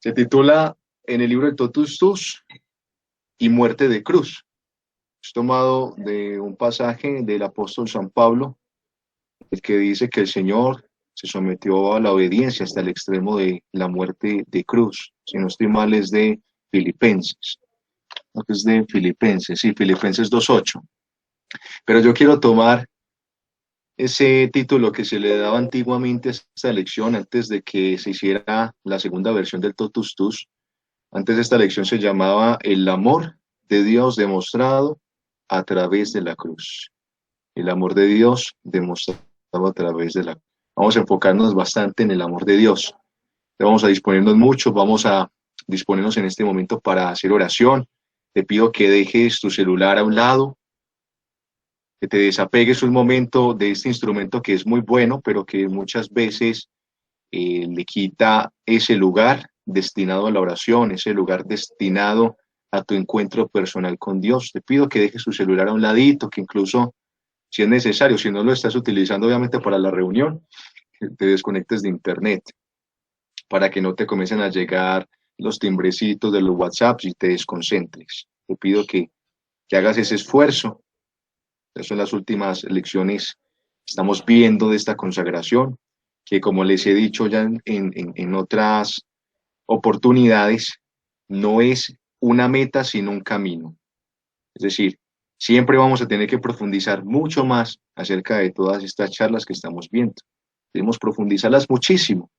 Se titula en el libro de Totus Tus y Muerte de Cruz. Es tomado de un pasaje del apóstol San Pablo, el que dice que el Señor se sometió a la obediencia hasta el extremo de la muerte de cruz. Si no estoy mal, es de Filipenses. No, es de Filipenses, sí, Filipenses 2:8. Pero yo quiero tomar ese título que se le daba antiguamente a esta lección antes de que se hiciera la segunda versión del Totus Tus. Antes esta lección se llamaba El amor de Dios demostrado a través de la cruz. El amor de Dios demostrado a través de la cruz. Vamos a enfocarnos bastante en el amor de Dios. Vamos a disponernos mucho, vamos a disponernos en este momento para hacer oración. Te pido que dejes tu celular a un lado, que te desapegues un momento de este instrumento que es muy bueno, pero que muchas veces le quita ese lugar destinado a la oración, ese lugar destinado a tu encuentro personal con Dios. Te pido que dejes tu celular a un ladito, que incluso si es necesario, si no lo estás utilizando obviamente para la reunión, que te desconectes de internet para que no te comiencen a llegar los timbrecitos de los WhatsApps y te desconcentres. Te pido que hagas ese esfuerzo. Esas son las últimas lecciones que estamos viendo de esta consagración, que como les he dicho ya en otras oportunidades, no es una meta, sino un camino. Es decir, siempre vamos a tener que profundizar mucho más acerca de todas estas charlas que estamos viendo. Debemos profundizarlas muchísimo.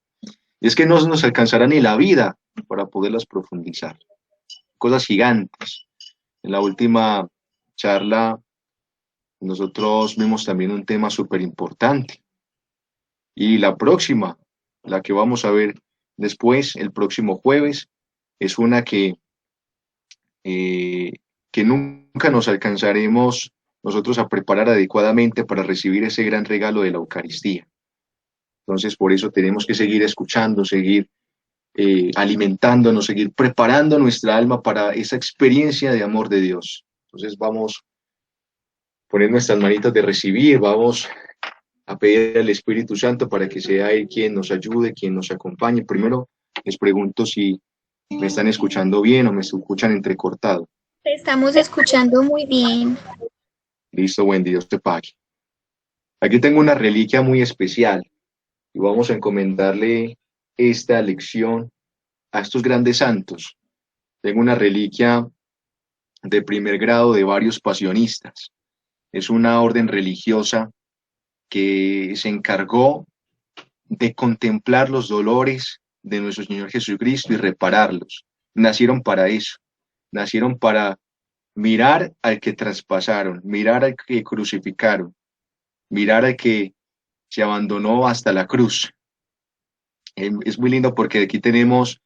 Y es que no nos alcanzará ni la vida para poderlas profundizar. Cosas gigantes. En la última charla nosotros vimos también un tema súper importante. Y la próxima, la que vamos a ver después, el próximo jueves, es una eh, que nunca nos alcanzaremos nosotros a preparar adecuadamente para recibir ese gran regalo de la Eucaristía. Entonces, por eso tenemos que seguir escuchando, seguir alimentándonos, seguir preparando nuestra alma para esa experiencia de amor de Dios. Entonces, vamos a poner nuestras manitas de recibir, vamos a pedir al Espíritu Santo para que sea Él quien nos ayude, quien nos acompañe. Primero, les pregunto si me están escuchando bien o me escuchan entrecortado. Te estamos escuchando muy bien. Listo, buen Dios te pague. Aquí tengo una reliquia muy especial y vamos a encomendarle esta lección a estos grandes santos. Tengo una reliquia de primer grado de varios pasionistas. Es una orden religiosa que se encargó de contemplar los dolores de nuestro Señor Jesucristo y repararlos. Nacieron para eso. Nacieron para mirar al que traspasaron, mirar al que crucificaron, mirar al que se abandonó hasta la cruz. Es muy lindo porque aquí tenemos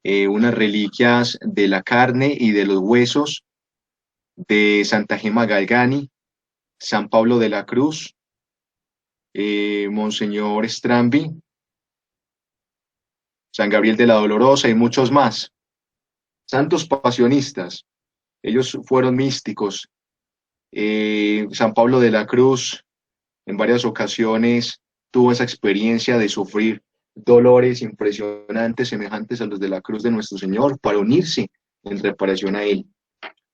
unas reliquias de la carne y de los huesos de Santa Gema Galgani, San Pablo de la Cruz, Monseñor Strambi, San Gabriel de la Dolorosa y muchos más. Santos pasionistas, ellos fueron místicos. San Pablo de la Cruz en varias ocasiones tuvo esa experiencia de sufrir dolores impresionantes semejantes a los de la cruz de nuestro Señor para unirse en reparación a Él.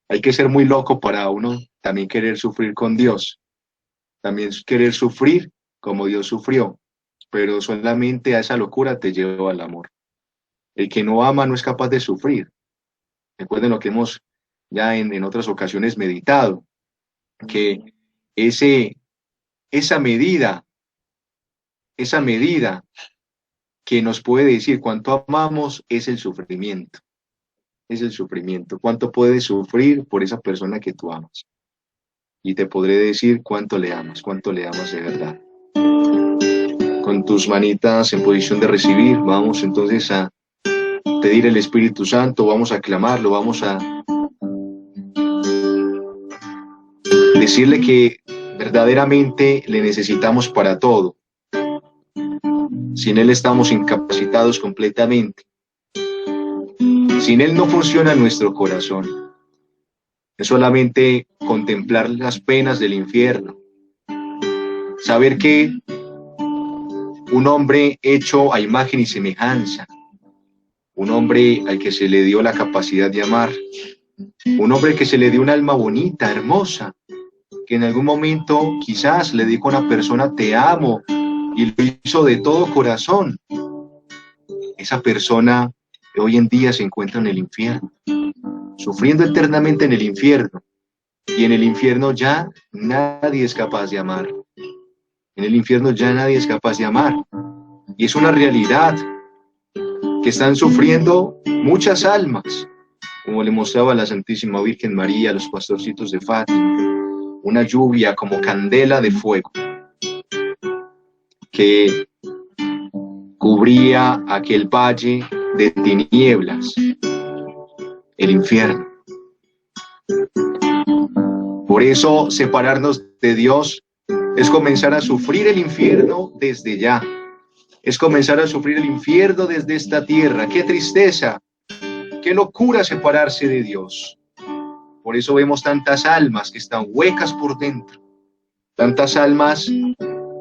Hay que ser muy loco para uno también querer sufrir con Dios, también querer sufrir como Dios sufrió, pero solamente a esa locura te lleva al amor. El que no ama no es capaz de sufrir. Recuerden lo que hemos ya en otras ocasiones meditado, que ese, esa medida, esa medida que nos puede decir cuánto amamos es el sufrimiento. Es el sufrimiento. Cuánto puedes sufrir por esa persona que tú amas. Y te podré decir cuánto le amas de verdad. Con tus manitas en posición de recibir, vamos entonces a pedir el Espíritu Santo, vamos a clamarlo, vamos a decirle que verdaderamente le necesitamos para todo. Sin Él estamos incapacitados completamente. Sin Él no funciona nuestro corazón. Es solamente contemplar las penas del infierno. Saber que un hombre hecho a imagen y semejanza, un hombre al que se le dio la capacidad de amar, un hombre que se le dio un alma bonita, hermosa, que en algún momento quizás le dijo a una persona te amo y lo hizo de todo corazón. Esa persona hoy en día se encuentra en el infierno, sufriendo eternamente en el infierno, y en el infierno ya nadie es capaz de amar. En el infierno ya nadie es capaz de amar, y es una realidad que están sufriendo muchas almas, como le mostraba la Santísima Virgen María a los pastorcitos de Fátima, una lluvia como candela de fuego que cubría aquel valle de tinieblas, el infierno. Por eso separarnos de Dios es comenzar a sufrir el infierno desde ya, es comenzar a sufrir el infierno desde esta tierra. ¡Qué tristeza! ¡Qué locura separarse de Dios! Por eso vemos tantas almas que están huecas por dentro, tantas almas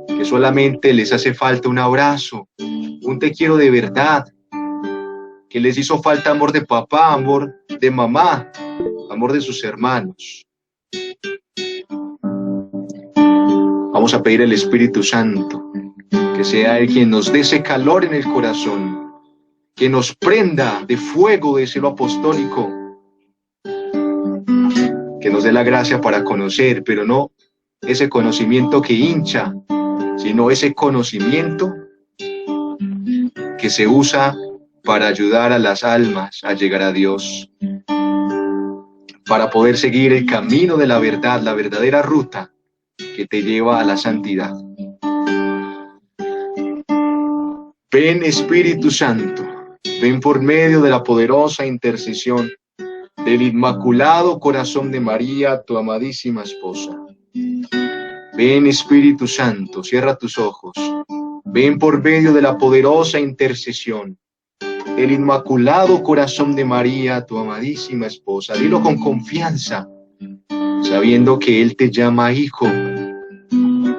que solamente les hace falta un abrazo, un te quiero de verdad, que les hizo falta amor de papá, amor de mamá, amor de sus hermanos. Vamos a pedir al Espíritu Santo, que sea Él quien nos dé ese calor en el corazón, que nos prenda de fuego de celo apostólico, que nos dé la gracia para conocer, pero no ese conocimiento que hincha, sino ese conocimiento que se usa para ayudar a las almas a llegar a Dios, para poder seguir el camino de la verdad, la verdadera ruta que te lleva a la santidad. Ven, Espíritu Santo, ven por medio de la poderosa intercesión del Inmaculado Corazón de María, tu amadísima esposa. Ven, Espíritu Santo, cierra tus ojos. Ven por medio de la poderosa intercesión del Inmaculado Corazón de María, tu amadísima esposa. Dilo con confianza, sabiendo que Él te llama hijo,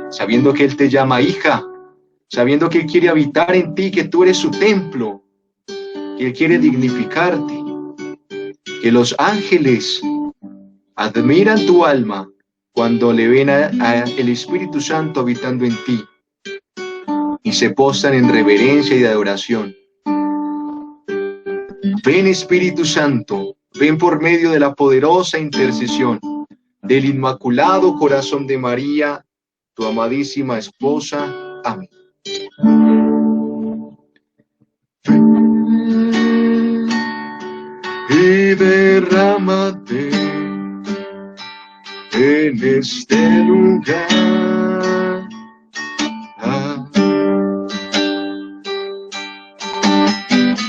sabiendo que Él te llama hija, sabiendo que Él quiere habitar en ti, que tú eres su templo, que Él quiere dignificarte, que los ángeles admiran tu alma cuando le ven a el Espíritu Santo habitando en ti y se postran en reverencia y de adoración. Ven, Espíritu Santo, ven por medio de la poderosa intercesión del Inmaculado Corazón de María, tu amadísima esposa. Amén. Ven y derrámate en este lugar.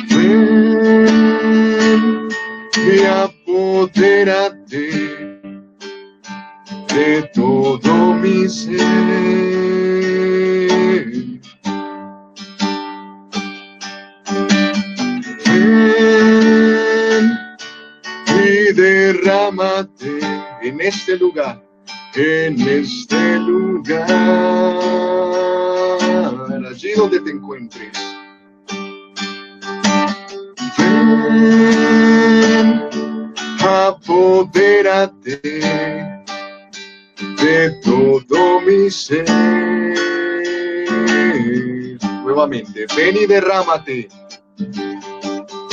Ven y apodérate de todo mi ser. Ven y derrámate en este lugar, allí donde te encuentres. Ven, apodérate de todo mi ser. Nuevamente, ven y derrámate.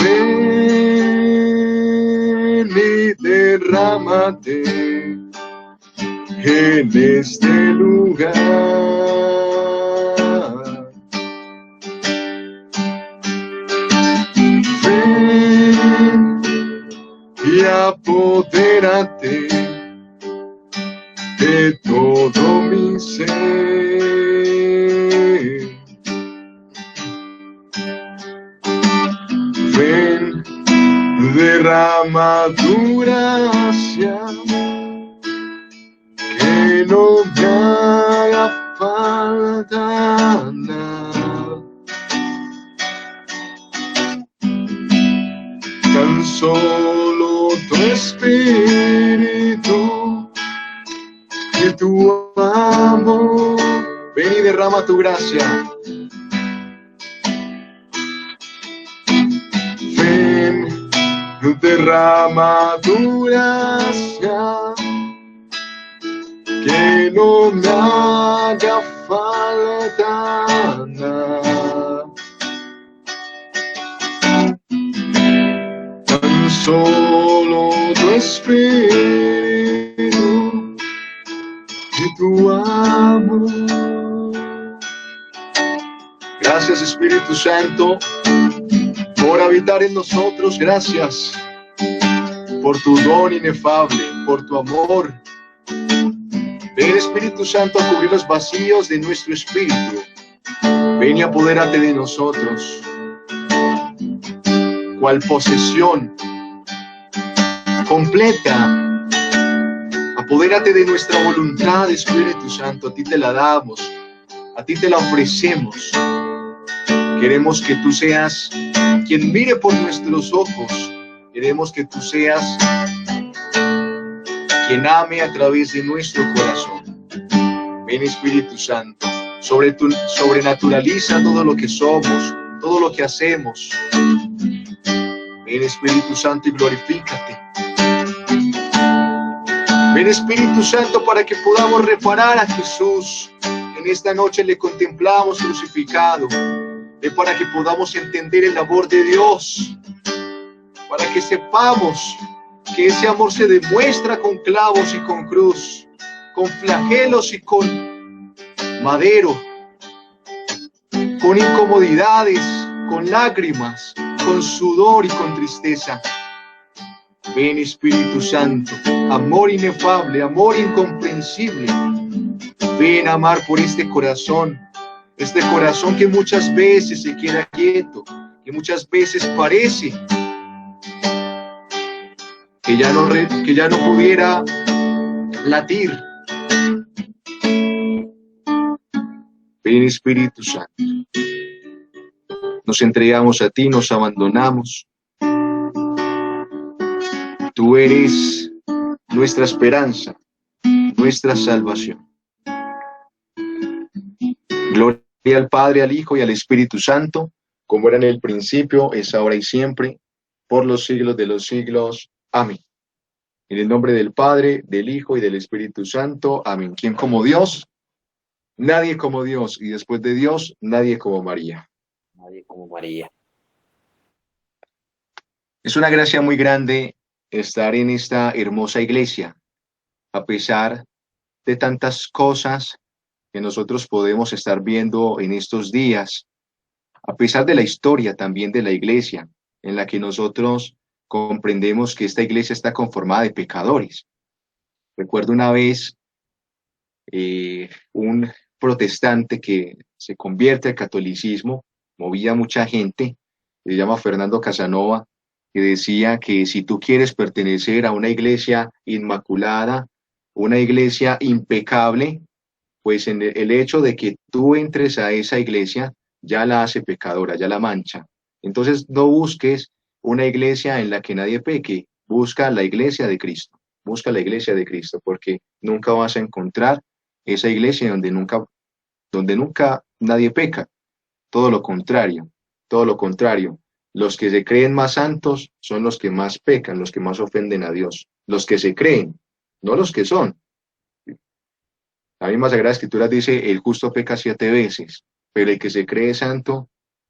Ven y derrámate en este lugar. Ven y apodérate de todo mi ser. Ven, derrama tu gracia, que no me haga falta nada, tan solo tu espíritu y tu amor. Ven y derrama tu gracia. Ven derrama tu gracia, que no me haga falta nada. Tan solo tu espíritu y tu amor. Gracias, Espíritu Santo, por habitar en nosotros. Gracias por tu don inefable, por tu amor. Ven, Espíritu Santo, a cubrir los vacíos de nuestro espíritu. Ven y apodérate de nosotros, cual posesión completa. Apodérate de nuestra voluntad, Espíritu Santo. A ti te la damos, a ti te la ofrecemos. Queremos que tú seas quien mire por nuestros ojos. Queremos que tú seas quien ame a través de nuestro corazón. Ven, Espíritu Santo, sobrenaturaliza todo lo que somos, todo lo que hacemos. Ven, Espíritu Santo, y glorifícate. Ven, Espíritu Santo, para que podamos reparar a Jesús. En esta noche le contemplamos crucificado. Ven, para que podamos entender el amor de Dios, para que sepamos que ese amor se demuestra con clavos y con cruz, con flagelos y con madero, con incomodidades, con lágrimas, con sudor y con tristeza. Ven, Espíritu Santo, amor inefable, amor incomprensible. Ven a amar por este corazón que muchas veces se queda quieto, que muchas veces parece que ya no pudiera latir. Ven, Espíritu Santo, nos entregamos a ti, nos abandonamos. Tú eres nuestra esperanza, nuestra salvación. Gloria al Padre, al Hijo y al Espíritu Santo, como era en el principio, es ahora y siempre, por los siglos de los siglos. Amén. En el nombre del Padre, del Hijo y del Espíritu Santo. Amén. ¿Quién como Dios? Nadie como Dios. Y después de Dios, nadie como María. Nadie como María. Es una gracia muy grande estar en esta hermosa iglesia, a pesar de tantas cosas que nosotros podemos estar viendo en estos días, a pesar de la historia también de la iglesia, en la que nosotros comprendemos que esta iglesia está conformada de pecadores. Recuerdo una vez un protestante que se convierte al catolicismo, movía a mucha gente, se llama Fernando Casanova, que decía que si tú quieres pertenecer a una iglesia inmaculada, una iglesia impecable, pues en el hecho de que tú entres a esa iglesia ya la hace pecadora, ya la mancha. Entonces no busques una iglesia en la que nadie peque, busca la iglesia de Cristo, busca la iglesia de Cristo, porque nunca vas a encontrar esa iglesia donde nunca nadie peca. Todo lo contrario, todo lo contrario. Los que se creen más santos son los que más pecan, los que más ofenden a Dios. Los que se creen, no los que son. La misma Sagrada Escritura dice, el justo peca 7 veces, pero el que se cree santo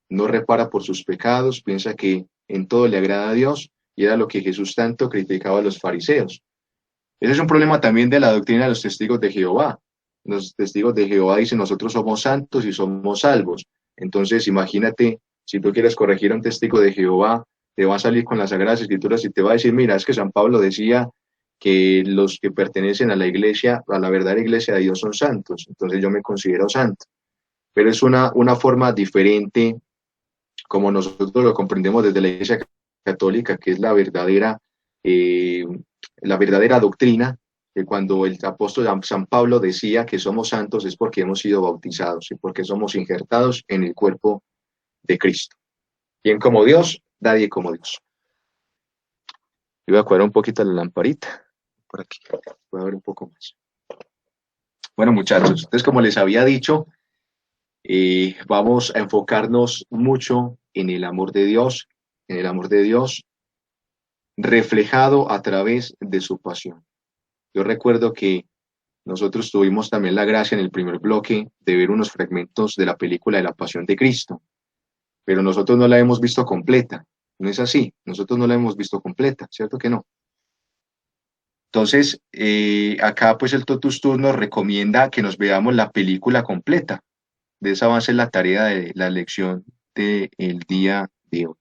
no repara por sus pecados, piensa que en todo le agrada a Dios, y era lo que Jesús tanto criticaba a los fariseos. Ese es un problema también de la doctrina de los testigos de Jehová. Los testigos de Jehová dicen, nosotros somos santos y somos salvos. Entonces, imagínate, si tú quieres corregir a un testigo de Jehová, te va a salir con las Sagradas Escrituras y te va a decir, mira, es que San Pablo decía que los que pertenecen a la iglesia, a la verdadera iglesia de Dios son santos. Entonces yo me considero santo. Pero es una forma diferente, como nosotros lo comprendemos desde la Iglesia Católica, que es la verdadera doctrina, que cuando el apóstol San Pablo decía que somos santos es porque hemos sido bautizados y porque somos injertados en el cuerpo de Cristo. ¿Quién como Dios? Nadie como Dios. Voy a cuadrar un poquito la lamparita. Por aquí, voy a ver un poco más. Bueno, muchachos, entonces como les había dicho, vamos a enfocarnos mucho en el amor de Dios, en el amor de Dios. reflejado a través de su pasión. Yo recuerdo que nosotros tuvimos también la gracia en el primer bloque de ver unos fragmentos de la película de la Pasión de Cristo, pero nosotros no la hemos visto completa. No es así, nosotros no la hemos visto completa, ¿cierto que no? Entonces, acá pues el Totus Tus nos recomienda que nos veamos la película completa. De esa va a ser la tarea de la lección del día de hoy.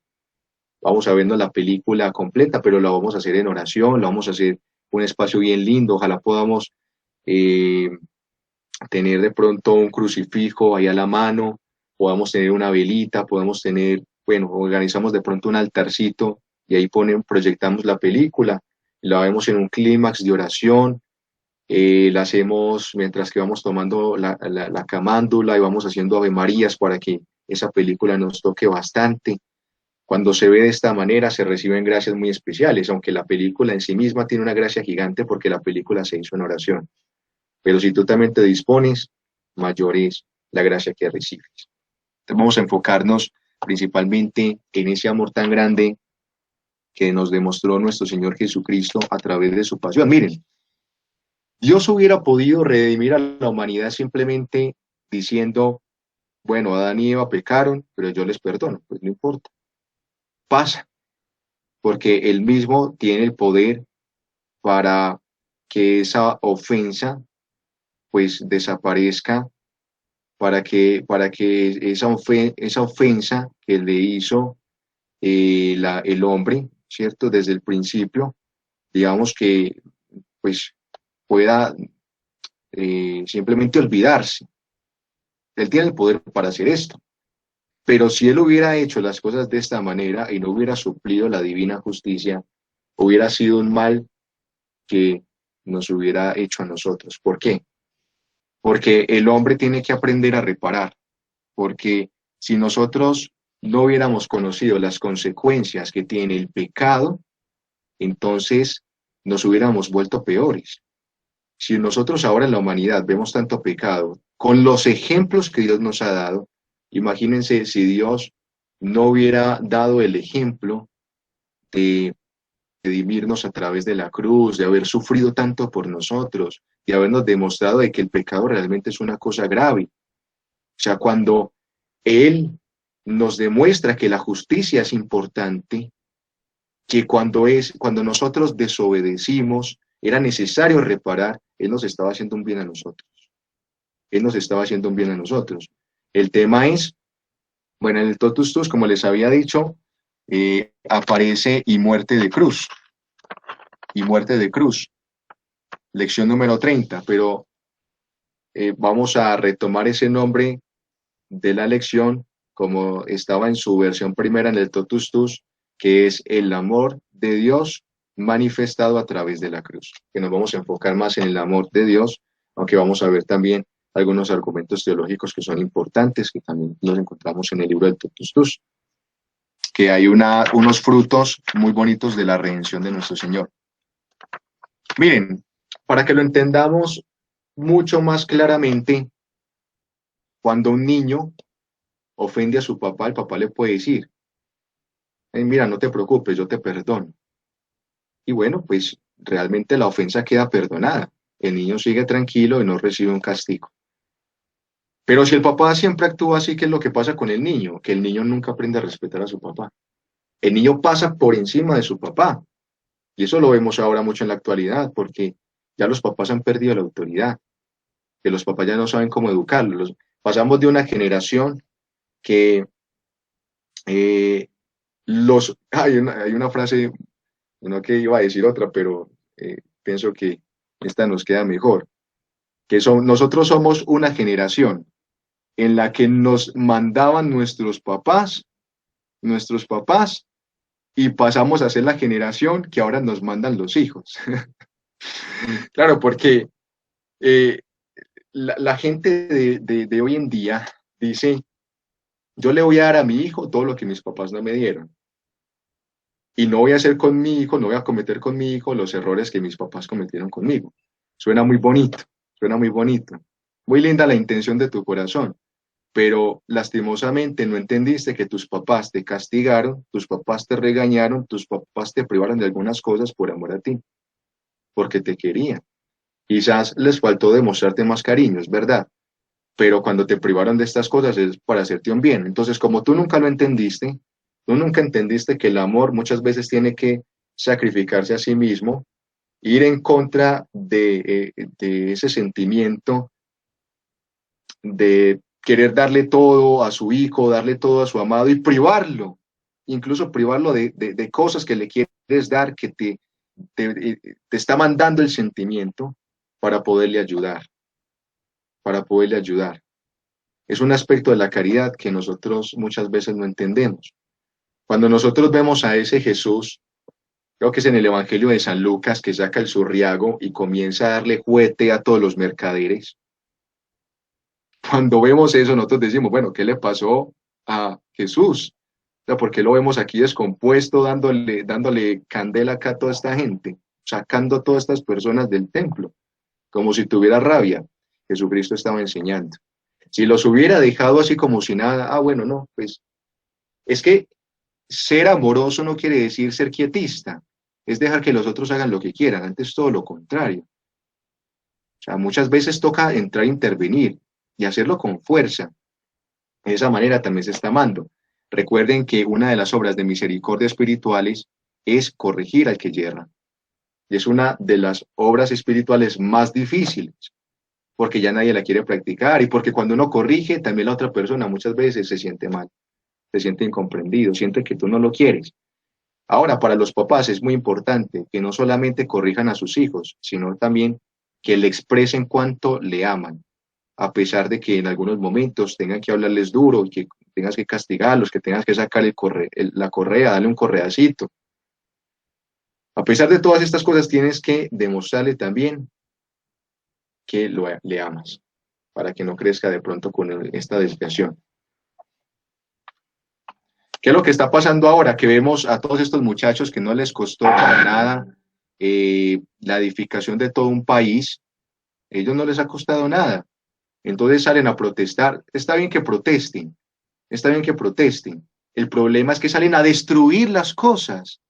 Vamos a vernos la película completa, pero la vamos a hacer en oración, la vamos a hacer un espacio bien lindo, ojalá podamos eh, tener de pronto un crucifijo ahí a la mano, podamos tener una velita, podamos tener, bueno, organizamos de pronto un altarcito y ahí proyectamos la película, la vemos en un clímax de oración, la hacemos mientras que vamos tomando la camándula y vamos haciendo Ave Marías para que esa película nos toque bastante. Cuando se ve de esta manera se reciben gracias muy especiales, aunque la película en sí misma tiene una gracia gigante porque la película se hizo en oración. Pero si tú también te dispones, mayor es la gracia que recibes. Entonces vamos a enfocarnos principalmente en ese amor tan grande que nos demostró nuestro Señor Jesucristo a través de su pasión. Miren, Dios hubiera podido redimir a la humanidad simplemente diciendo, bueno, Adán y Eva pecaron, pero yo les perdono. Pues no importa, pasa, porque Él mismo tiene el poder para que esa ofensa pues desaparezca, para que esa ofensa que le hizo el hombre, ¿cierto? Desde el principio, digamos que pues pueda simplemente olvidarse. Él tiene el poder para hacer esto. Pero si él hubiera hecho las cosas de esta manera y no hubiera suplido la divina justicia, hubiera sido un mal que nos hubiera hecho a nosotros. ¿Por qué? Porque el hombre tiene que aprender a reparar, porque si nosotros no hubiéramos conocido las consecuencias que tiene el pecado, entonces nos hubiéramos vuelto peores. Si nosotros ahora en la humanidad vemos tanto pecado, con los ejemplos que Dios nos ha dado, imagínense si Dios no hubiera dado el ejemplo de redimirnos a través de la cruz, de haber sufrido tanto por nosotros, de habernos demostrado de que el pecado realmente es una cosa grave. O sea, cuando Él nos demuestra que la justicia es importante, que cuando nosotros desobedecimos, era necesario reparar, Él nos estaba haciendo un bien a nosotros. Él nos estaba haciendo un bien a nosotros. El tema es, bueno, en el Totus Tus, como les había dicho, aparece y muerte de cruz. Y muerte de cruz. Lección número 30, pero vamos a retomar ese nombre de la lección como estaba en su versión primera en el Totus Tus, que es el amor de Dios manifestado a través de la cruz. Que nos vamos a enfocar más en el amor de Dios, aunque vamos a ver también algunos argumentos teológicos que son importantes, que también los encontramos en el libro del Totus Tus, que hay unos frutos muy bonitos de la redención de nuestro Señor. Miren, para que lo entendamos mucho más claramente, cuando un niño ofende a su papá, el papá le puede decir, mira, no te preocupes, yo te perdono. Y bueno, pues realmente la ofensa queda perdonada. El niño sigue tranquilo y no recibe un castigo. Pero si el papá siempre actúa así, ¿qué es lo que pasa con el niño? Que el niño nunca aprende a respetar a su papá. El niño pasa por encima de su papá. Y eso lo vemos ahora mucho en la actualidad, porque ya los papás han perdido la autoridad, que los papás ya no saben cómo educarlos. Pasamos de una generación que hay una frase, no que iba a decir otra, pero pienso que esta nos queda mejor, que nosotros somos una generación en la que nos mandaban nuestros papás, y pasamos a ser la generación que ahora nos mandan los hijos. Claro, porque eh, la gente de hoy en día dice, yo le voy a dar a mi hijo todo lo que mis papás no me dieron. Y no voy a hacer con mi hijo, no voy a cometer con mi hijo los errores que mis papás cometieron conmigo. Suena muy bonito, suena muy bonito. Muy linda la intención de tu corazón. pero lastimosamente no entendiste que tus papás te castigaron, tus papás te regañaron, tus papás te privaron de algunas cosas por amor a ti, porque te querían. Quizás les faltó demostrarte más cariño, es verdad, pero cuando te privaron de estas cosas es para hacerte un bien. Entonces, como tú nunca lo entendiste, tú nunca entendiste que el amor muchas veces tiene que sacrificarse a sí mismo, ir en contra de ese sentimiento de querer darle todo a su hijo, darle todo a su amado y privarlo, incluso privarlo de cosas que le quieres dar, que te está mandando el sentimiento para poderle ayudar, para poderle ayudar. Es un aspecto de la caridad que nosotros muchas veces no entendemos. Cuando nosotros vemos a ese Jesús, creo que es en el Evangelio de San Lucas, que saca el zurriago y comienza a darle juguete a todos los mercaderes. Cuando vemos eso, nosotros decimos, bueno, ¿qué le pasó a Jesús? O sea, ¿por qué lo vemos aquí descompuesto, dándole candela acá a toda esta gente, sacando a todas estas personas del templo, como si tuviera rabia? Jesucristo estaba enseñando. Si los hubiera dejado así como si nada, bueno, no, pues es que ser amoroso no quiere decir ser quietista, es dejar que los otros hagan lo que quieran, antes todo lo contrario. O sea, muchas veces toca entrar a intervenir y hacerlo con fuerza. De esa manera también se está amando. Recuerden que una de las obras de misericordia espirituales es corregir al que yerra. Y es una de las obras espirituales más difíciles, porque ya nadie la quiere practicar y porque cuando uno corrige, también la otra persona muchas veces se siente mal, se siente incomprendido, siente que tú no lo quieres. Ahora, para los papás es muy importante que no solamente corrijan a sus hijos, sino también que le expresen cuánto le aman, a pesar de que en algunos momentos tengan que hablarles duro y que tengas que castigarlos, que tengas que sacar la correa, darle un correacito. A pesar de todas estas cosas, tienes que demostrarle también que le amas, para que no crezca de pronto con esta desviación. ¿Qué es lo que está pasando ahora? Que vemos a todos estos muchachos que no les costó para nada la edificación de todo un país, ellos no les ha costado nada. Entonces salen a protestar. Está bien que protesten, está bien que protesten. El problema es que salen a destruir las cosas,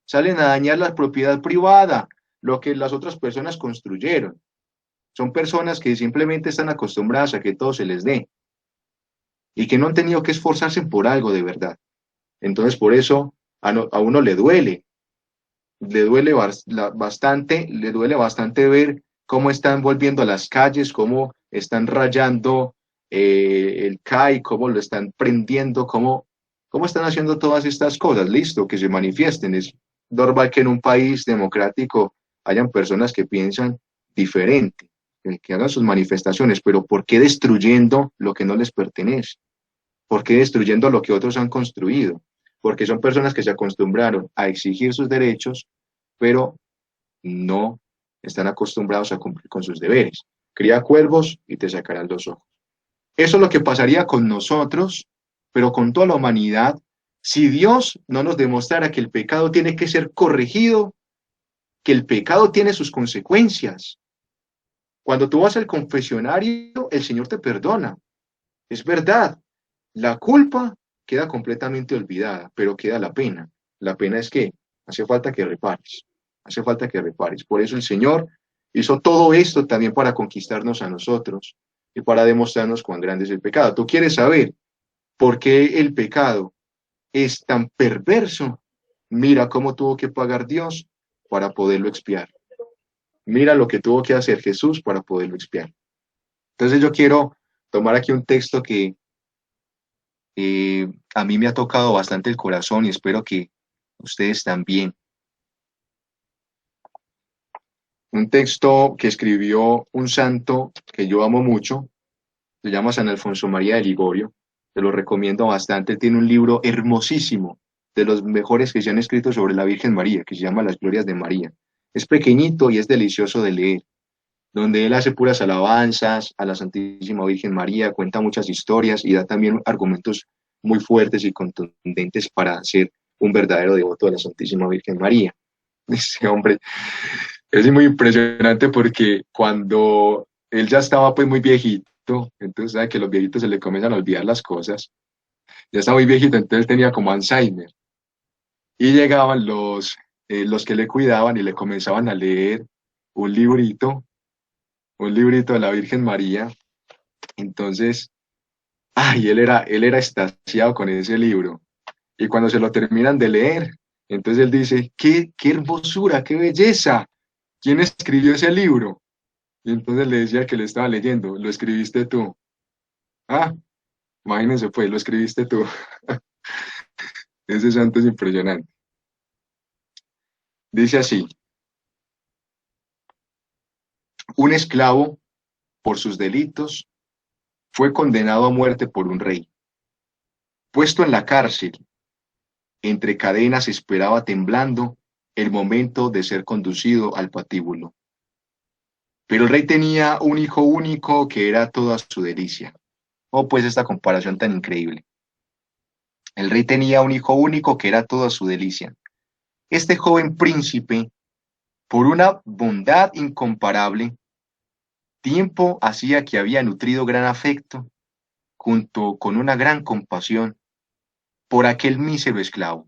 salen a dañar la propiedad privada, lo que las otras personas construyeron. Son personas que simplemente están acostumbradas a que todo se les dé y que no han tenido que esforzarse por algo de verdad. Entonces, por eso a uno le duele bastante ver cómo están volviendo a las calles, cómo están rayando el CAI, cómo lo están prendiendo, cómo están haciendo todas estas cosas. Listo, que se manifiesten. Es normal que en un país democrático hayan personas que piensan diferente, que hagan sus manifestaciones, pero ¿por qué destruyendo lo que no les pertenece? ¿Por qué destruyendo lo que otros han construido? Porque son personas que se acostumbraron a exigir sus derechos, pero no están acostumbrados a cumplir con sus deberes. Cría cuervos y te sacarán los ojos. Eso es lo que pasaría con nosotros, pero con toda la humanidad, si Dios no nos demostrara que el pecado tiene que ser corregido, que el pecado tiene sus consecuencias. Cuando tú vas al confesionario, el Señor te perdona. Es verdad, la culpa queda completamente olvidada, pero queda la pena. La pena es que hace falta que repares, hace falta que repares. Por eso el Señor hizo todo esto también para conquistarnos a nosotros y para demostrarnos cuán grande es el pecado. ¿Tú quieres saber por qué el pecado es tan perverso? Mira cómo tuvo que pagar Dios para poderlo expiar. Mira lo que tuvo que hacer Jesús para poderlo expiar. Entonces yo quiero tomar aquí un texto que a mí me ha tocado bastante el corazón y espero que ustedes también. Un texto que escribió un santo que yo amo mucho, se llama San Alfonso María de Ligorio, te lo recomiendo bastante, tiene un libro hermosísimo, de los mejores que se han escrito sobre la Virgen María, que se llama Las Glorias de María. Es pequeñito y es delicioso de leer, donde él hace puras alabanzas a la Santísima Virgen María, cuenta muchas historias y da también argumentos muy fuertes y contundentes para ser un verdadero devoto de la Santísima Virgen María. Ese hombre es muy impresionante porque cuando él ya estaba pues muy viejito, entonces sabe que a los viejitos se le comienzan a olvidar las cosas. Ya está muy viejito, entonces tenía como Alzheimer. Y llegaban los que le cuidaban y le comenzaban a leer un librito, un librito de la Virgen María. Entonces, ay, él era extasiado con ese libro. Y cuando se lo terminan de leer, entonces él dice, qué hermosura, qué belleza. ¿Quién escribió ese libro? Y entonces le decía que le estaba leyendo, lo escribiste tú. Ah, imagínense pues, lo escribiste tú. Ese santo es impresionante. Dice así, un esclavo, por sus delitos, fue condenado a muerte por un rey. Puesto en la cárcel, entre cadenas esperaba temblando el momento de ser conducido al patíbulo. Pero el rey tenía un hijo único que era toda su delicia. Oh, pues esta comparación tan increíble. El rey tenía un hijo único que era toda su delicia. Este joven príncipe, por una bondad incomparable, tiempo hacía que había nutrido gran afecto, junto con una gran compasión, por aquel mísero esclavo.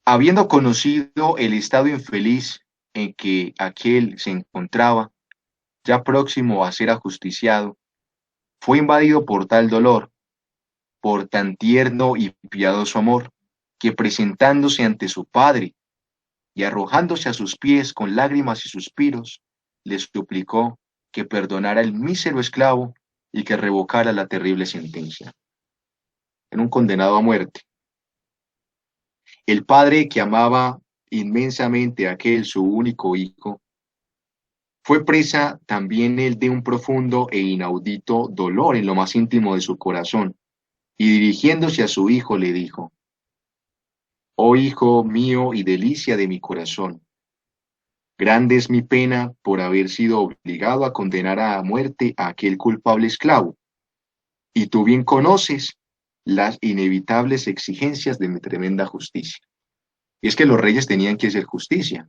Habiendo conocido el estado infeliz en que aquel se encontraba, ya próximo a ser ajusticiado, fue invadido por tal dolor, por tan tierno y piadoso amor, que presentándose ante su padre y arrojándose a sus pies con lágrimas y suspiros, le suplicó que perdonara el mísero esclavo y que revocara la terrible sentencia. Era un condenado a muerte. El padre que amaba inmensamente a aquel su único hijo, fue presa también él de un profundo e inaudito dolor en lo más íntimo de su corazón, y dirigiéndose a su hijo le dijo, oh hijo mío y delicia de mi corazón, grande es mi pena por haber sido obligado a condenar a muerte a aquel culpable esclavo, y tú bien conoces las inevitables exigencias de mi tremenda justicia. Y es que los reyes tenían que hacer justicia,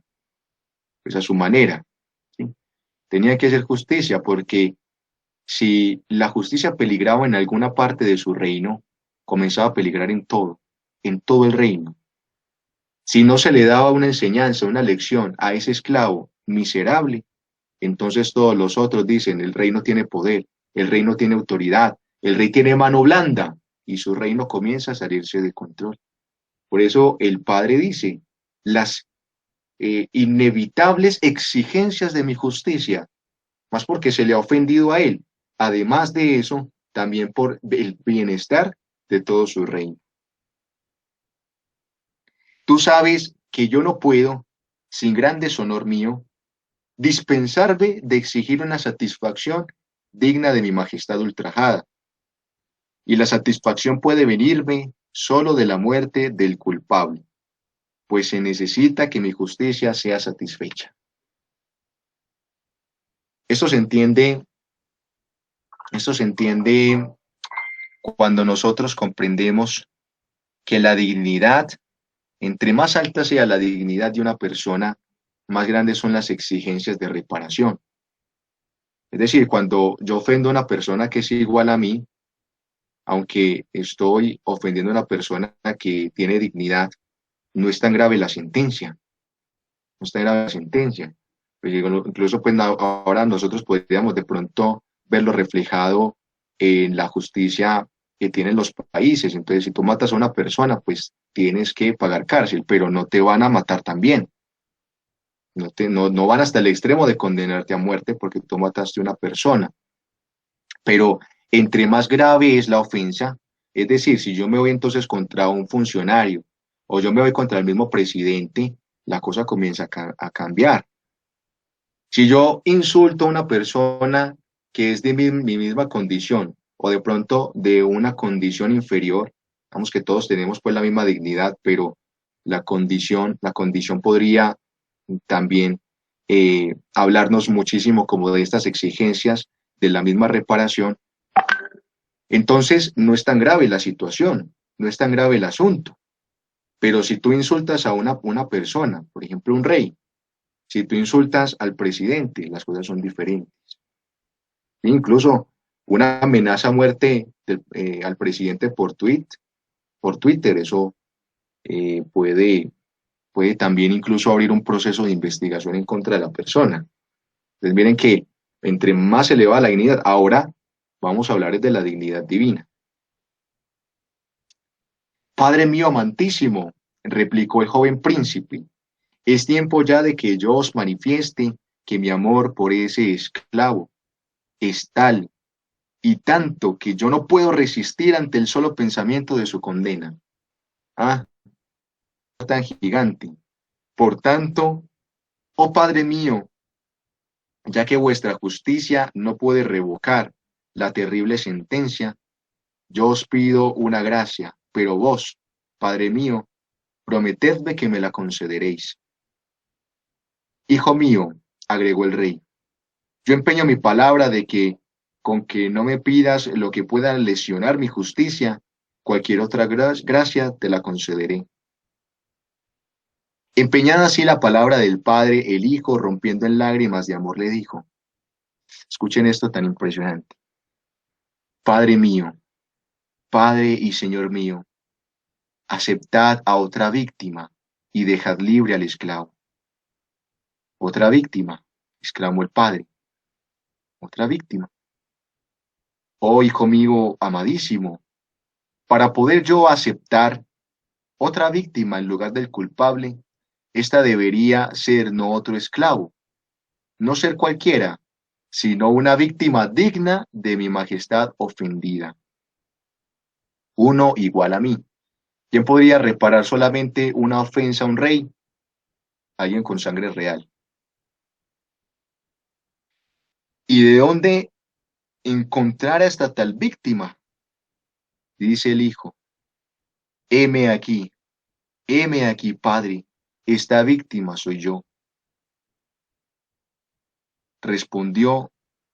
pues a su manera, ¿sí? Tenían que hacer justicia porque si la justicia peligraba en alguna parte de su reino, comenzaba a peligrar en todo el reino. Si no se le daba una enseñanza, una lección a ese esclavo miserable, entonces todos los otros dicen, el rey no tiene poder, el rey no tiene autoridad, el rey tiene mano blanda y su reino comienza a salirse de control. Por eso el padre dice, las inevitables exigencias de mi justicia, más porque se le ha ofendido a él. Además de eso, también por el bienestar de todo su reino. Tú sabes que yo no puedo, sin gran deshonor mío, dispensarme de exigir una satisfacción digna de mi majestad ultrajada. Y la satisfacción puede venirme solo de la muerte del culpable, pues se necesita que mi justicia sea satisfecha. Esto se entiende, esto se entiende cuando nosotros comprendemos que la dignidad, entre más alta sea la dignidad de una persona, más grandes son las exigencias de reparación. Es decir, cuando yo ofendo a una persona que es igual a mí, aunque estoy ofendiendo a una persona que tiene dignidad, no es tan grave la sentencia, no es tan grave la sentencia. Pues, incluso pues, ahora nosotros podríamos de pronto verlo reflejado en la justicia que tienen los países. Entonces, si tú matas a una persona, pues tienes que pagar cárcel, pero no te van a matar también. No van hasta el extremo de condenarte a muerte porque tú mataste a una persona. Pero entre más grave es la ofensa, es decir, si yo me voy entonces contra un funcionario o yo me voy contra el mismo presidente, la cosa comienza a cambiar. Si yo insulto a una persona que es de mi misma condición o de pronto de una condición inferior, vamos que todos tenemos pues la misma dignidad, pero la condición podría también hablarnos muchísimo como de estas exigencias de la misma reparación. Entonces no es tan grave la situación, no es tan grave el asunto. Pero si tú insultas a una persona, por ejemplo un rey, si tú insultas al presidente, las cosas son diferentes. Incluso una amenaza a muerte al presidente por Twitter, eso puede también incluso abrir un proceso de investigación en contra de la persona. Entonces miren que entre más elevada la dignidad, ahora vamos a hablar de la dignidad divina. Padre mío amantísimo, replicó el joven príncipe, es tiempo ya de que yo os manifieste que mi amor por ese esclavo es tal y tanto que yo no puedo resistir ante el solo pensamiento de su condena. Ah, tan gigante. Por tanto, oh Padre mío, ya que vuestra justicia no puede revocar la terrible sentencia, yo os pido una gracia, pero vos, Padre mío, prometedme que me la concederéis. Hijo mío, agregó el rey, yo empeño mi palabra de que, con que no me pidas lo que pueda lesionar mi justicia, cualquier otra gracia te la concederé. Empeñada así la palabra del padre, el hijo, rompiendo en lágrimas de amor, le dijo, escuchen esto tan impresionante. Padre mío, Padre y Señor mío, aceptad a otra víctima y dejad libre al esclavo. Otra víctima, exclamó el padre, otra víctima. Oh, hijo mío amadísimo, para poder yo aceptar otra víctima en lugar del culpable, esta debería ser no otro esclavo, no ser cualquiera, sino una víctima digna de mi majestad ofendida. Uno igual a mí. ¿Quién podría reparar solamente una ofensa a un rey? Alguien con sangre real. ¿Y de dónde encontrar a esta tal víctima? Dice el hijo. Heme aquí, padre, esta víctima soy yo. Respondió,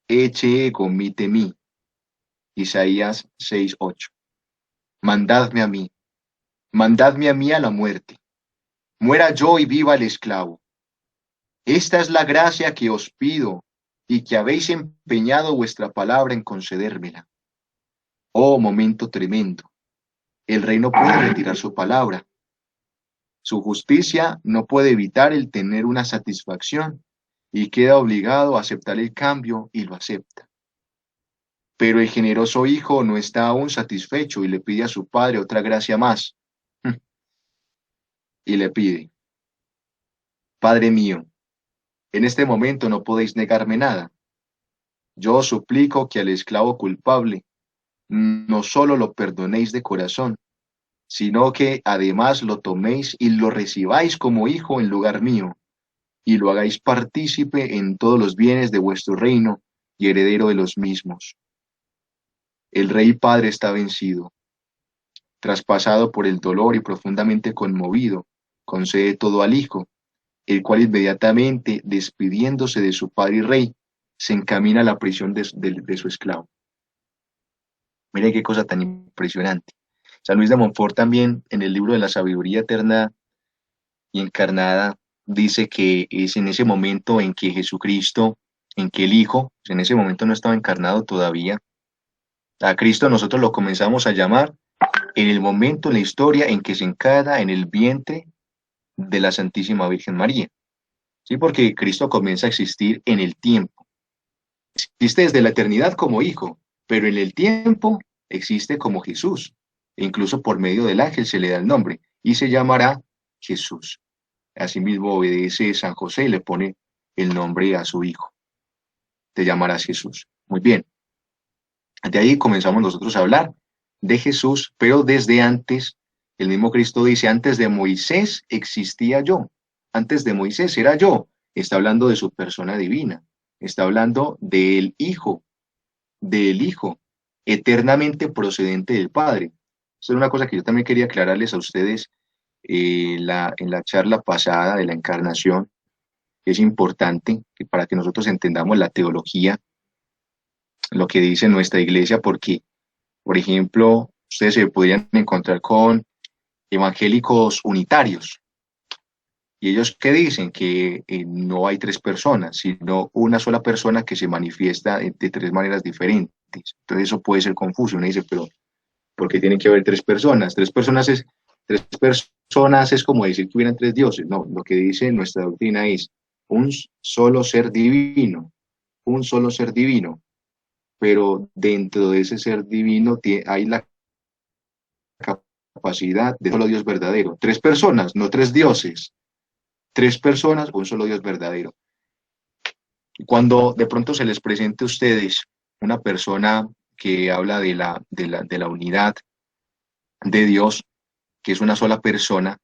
eche ego mite mí. Isaías 6:8. Mandadme a mí a la muerte. Muera yo y viva el esclavo. Esta es la gracia que os pido y que habéis empeñado vuestra palabra en concedérmela. Oh, momento tremendo. El rey no puede retirar su palabra. Su justicia no puede evitar el tener una satisfacción y queda obligado a aceptar el cambio y lo acepta. Pero el generoso hijo no está aún satisfecho y le pide a su padre otra gracia más. Y le pide, Padre mío, en este momento no podéis negarme nada. Yo os suplico que al esclavo culpable no solo lo perdonéis de corazón, sino que además lo toméis y lo recibáis como hijo en lugar mío, y lo hagáis partícipe en todos los bienes de vuestro reino y heredero de los mismos. El rey padre está vencido, traspasado por el dolor y profundamente conmovido, concede todo al hijo, el cual inmediatamente, despidiéndose de su padre y rey, se encamina a la prisión de su esclavo. Miren qué cosa tan impresionante. San Luis de Montfort también, en el libro de la sabiduría eterna y encarnada, dice que es en ese momento en que Jesucristo, en que el Hijo, en ese momento no estaba encarnado todavía, a Cristo nosotros lo comenzamos a llamar en el momento en la historia en que se encarna en el vientre de la Santísima Virgen María. Sí, porque Cristo comienza a existir en el tiempo. Existe desde la eternidad como Hijo, pero en el tiempo existe como Jesús. E incluso por medio del ángel se le da el nombre y se llamará Jesús. Asimismo obedece San José y le pone el nombre a su hijo. Te llamarás Jesús. Muy bien. De ahí comenzamos nosotros a hablar de Jesús, pero desde antes, el mismo Cristo dice, antes de Moisés existía yo. Antes de Moisés era yo. Está hablando de su persona divina. Está hablando del Hijo, eternamente procedente del Padre. Esto es una cosa que yo también quería aclararles a ustedes en la charla pasada de la encarnación. Es importante que para que nosotros entendamos la teología, lo que dice nuestra iglesia, porque, por ejemplo, ustedes se podrían encontrar con evangélicos unitarios. ¿Y ellos qué dicen? Que no hay tres personas, sino una sola persona que se manifiesta de tres maneras diferentes. Entonces eso puede ser confuso. Uno dice, pero ¿por qué tienen que haber tres personas? Tres personas es como decir que hubieran tres dioses. No, lo que dice nuestra doctrina es un solo ser divino, un solo ser divino. Pero dentro de ese ser divino hay la capacidad de solo Dios verdadero. Tres personas, no tres dioses. Tres personas, un solo Dios verdadero. Cuando de pronto se les presente a ustedes una persona que habla de la unidad de Dios, que es una sola persona,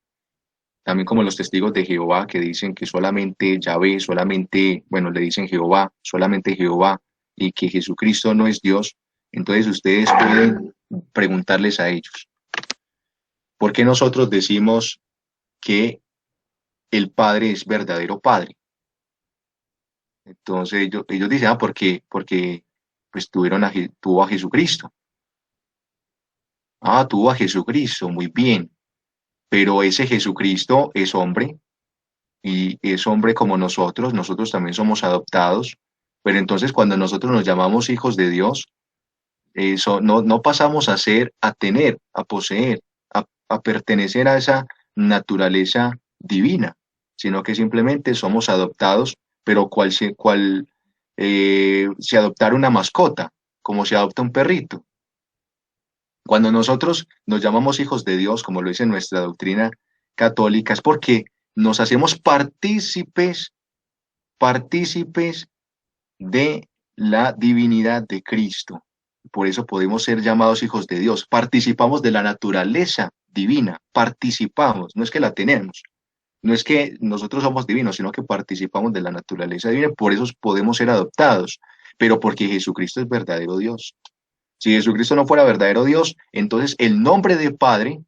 también como los testigos de Jehová que dicen que solamente Yahvé, solamente, bueno, le dicen Jehová, solamente Jehová, y que Jesucristo no es Dios, entonces ustedes pueden preguntarles a ellos, ¿por qué nosotros decimos que el Padre es verdadero Padre? Entonces ellos dicen, porque pues tuvo a Jesucristo. Ah, tuvo a Jesucristo, muy bien, pero ese Jesucristo es hombre y es hombre como nosotros también somos adoptados, pero entonces cuando nosotros nos llamamos hijos de Dios, eso no pasamos a ser, a tener, a poseer, a pertenecer a esa naturaleza divina, sino que simplemente somos adoptados, pero se adoptar una mascota, como se adopta un perrito. Cuando nosotros nos llamamos hijos de Dios, como lo dice nuestra doctrina católica, es porque nos hacemos partícipes de la divinidad de Cristo. Por eso podemos ser llamados hijos de Dios. Participamos de la naturaleza divina, participamos, no es que la tenemos, no es que nosotros somos divinos, sino que participamos de la naturaleza divina, por eso podemos ser adoptados, pero porque Jesucristo es verdadero Dios. Si Jesucristo no fuera verdadero Dios, entonces el nombre de Padre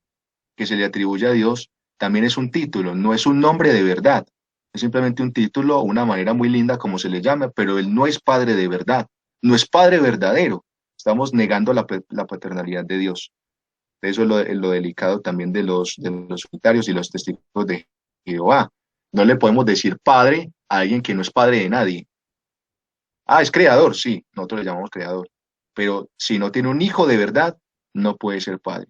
que se le atribuye a Dios también es un título, no es un nombre de verdad. Es simplemente un título, una manera muy linda como se le llama, pero él no es Padre de verdad, no es Padre verdadero. Estamos negando la paternalidad de Dios. Eso es lo delicado también de los unitarios y los testigos de Jehová. No le podemos decir Padre a alguien que no es Padre de nadie. Ah, es creador, sí, nosotros le llamamos creador. Pero si no tiene un hijo de verdad, no puede ser Padre.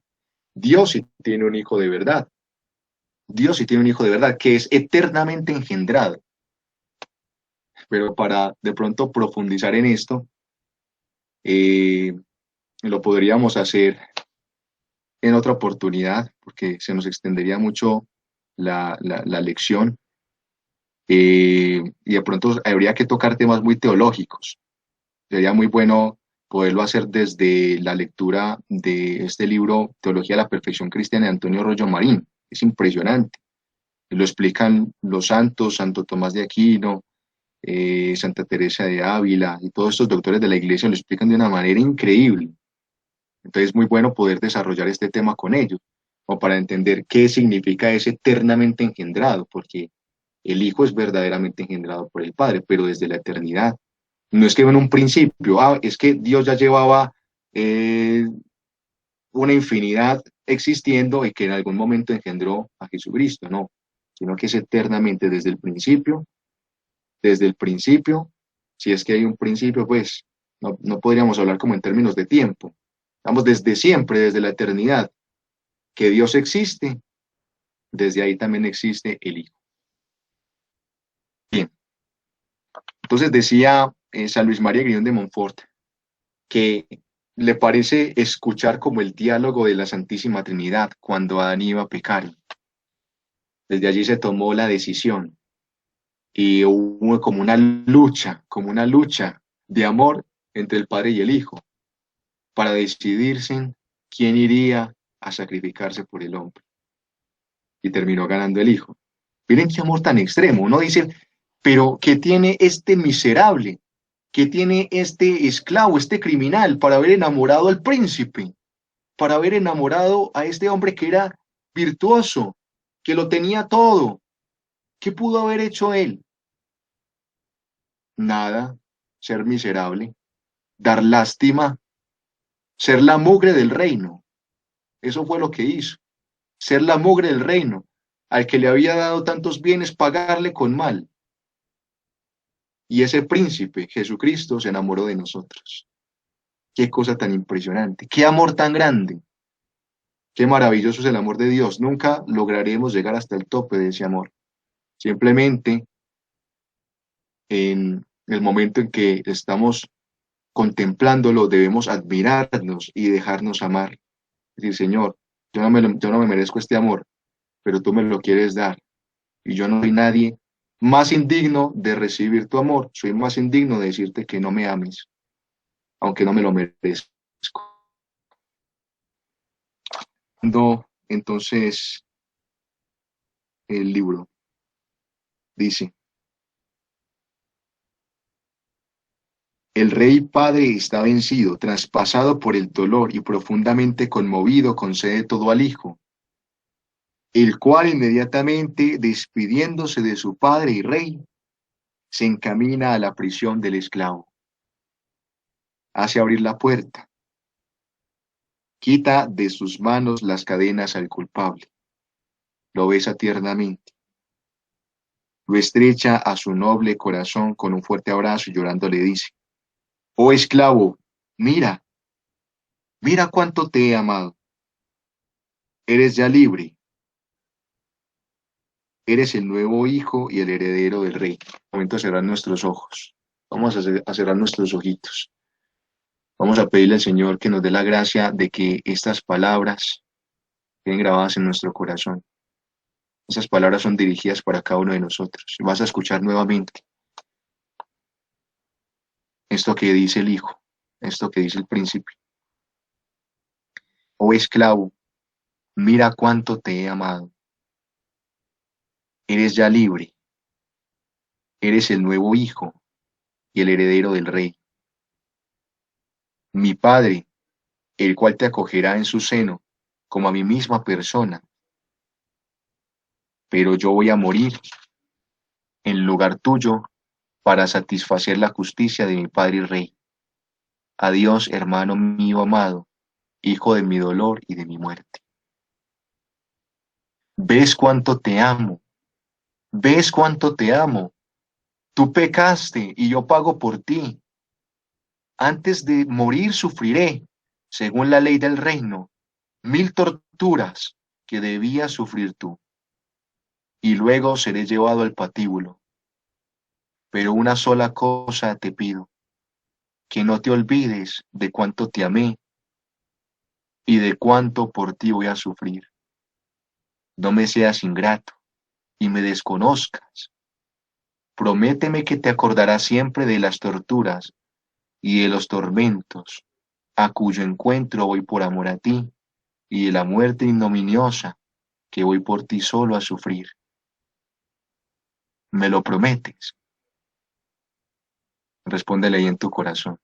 Dios sí tiene un hijo de verdad. Dios sí tiene un hijo de verdad que es eternamente engendrado. Pero para de pronto profundizar en esto, eh, lo podríamos hacer en otra oportunidad, porque se nos extendería mucho la lección, y de pronto habría que tocar temas muy teológicos. Sería muy bueno poderlo hacer desde la lectura de este libro, Teología de la Perfección Cristiana de Antonio Rollo Marín. Es impresionante. Lo explican los santos, Santo Tomás de Aquino, Santa Teresa de Ávila y todos estos doctores de la iglesia lo explican de una manera increíble. Entonces es muy bueno poder desarrollar este tema con ellos, o para entender qué significa ese eternamente engendrado, porque el Hijo es verdaderamente engendrado por el Padre, pero desde la eternidad. No es que en un principio, es que Dios ya llevaba eh, una infinidad existiendo y que en algún momento engendró a Jesucristo, no, sino que es eternamente desde el principio, si es que hay un principio, pues no podríamos hablar como en términos de tiempo. Vamos desde siempre, desde la eternidad, que Dios existe, desde ahí también existe el Hijo. Bien, entonces decía San Luis María Griñón de Montfort que le parece escuchar como el diálogo de la Santísima Trinidad cuando Adán iba a pecar. Desde allí se tomó la decisión y hubo como una lucha de amor entre el Padre y el Hijo para decidirse quién iría a sacrificarse por el hombre. Y terminó ganando el Hijo. Miren qué amor tan extremo. Uno dice, pero ¿qué tiene este miserable? ¿Qué tiene este esclavo, este criminal, para haber enamorado al príncipe? Para haber enamorado a este hombre que era virtuoso, que lo tenía todo. ¿Qué pudo haber hecho él? Nada, ser miserable, dar lástima, ser la mugre del reino. Eso fue lo que hizo, ser la mugre del reino. al que le había dado tantos bienes, pagarle con mal. Y ese príncipe, Jesucristo, se enamoró de nosotros. Qué cosa tan impresionante, qué amor tan grande, qué maravilloso es el amor de Dios. Nunca lograremos llegar hasta el tope de ese amor. Simplemente en el momento en que estamos contemplándolo, debemos admirarnos y dejarnos amar. Es decir, Señor, yo no me merezco este amor, pero tú me lo quieres dar. Y yo no soy nadie más indigno de recibir tu amor. Soy más indigno de decirte que no me ames, aunque no me lo merezco. Entonces, el libro dice, el rey padre está vencido, traspasado por el dolor y profundamente conmovido, concede todo al hijo, el cual inmediatamente, despidiéndose de su padre y rey, se encamina a la prisión del esclavo. Hace abrir la puerta, quita de sus manos las cadenas al culpable, lo besa tiernamente, lo estrecha a su noble corazón con un fuerte abrazo y llorando le dice, oh esclavo, mira, mira cuánto te he amado, eres ya libre, eres el nuevo hijo y el heredero del rey. Momento de cerrar nuestros ojos, vamos a cerrar nuestros ojitos. Vamos a pedirle al Señor que nos dé la gracia de que estas palabras queden grabadas en nuestro corazón. Esas palabras son dirigidas para cada uno de nosotros. Vas a escuchar nuevamente esto que dice el Hijo, esto que dice el príncipe. Oh esclavo, mira cuánto te he amado. Eres ya libre, eres el nuevo hijo y el heredero del rey. Mi Padre, el cual te acogerá en su seno como a mi misma persona, pero yo voy a morir en lugar tuyo para satisfacer la justicia de mi Padre y Rey. Adiós, hermano mío amado, hijo de mi dolor y de mi muerte. ¿Ves cuánto te amo? ¿Ves cuánto te amo? Tú pecaste y yo pago por ti. Antes de morir sufriré, según la ley del reino, 1000 torturas que debías sufrir tú, y luego seré llevado al patíbulo. Pero una sola cosa te pido, que no te olvides de cuánto te amé y de cuánto por ti voy a sufrir. No me seas ingrato y me desconozcas. Prométeme que te acordarás siempre de las torturas y de los tormentos a cuyo encuentro voy por amor a ti y de la muerte ignominiosa que voy por ti solo a sufrir. ¿Me lo prometes? Respóndele ahí en tu corazón.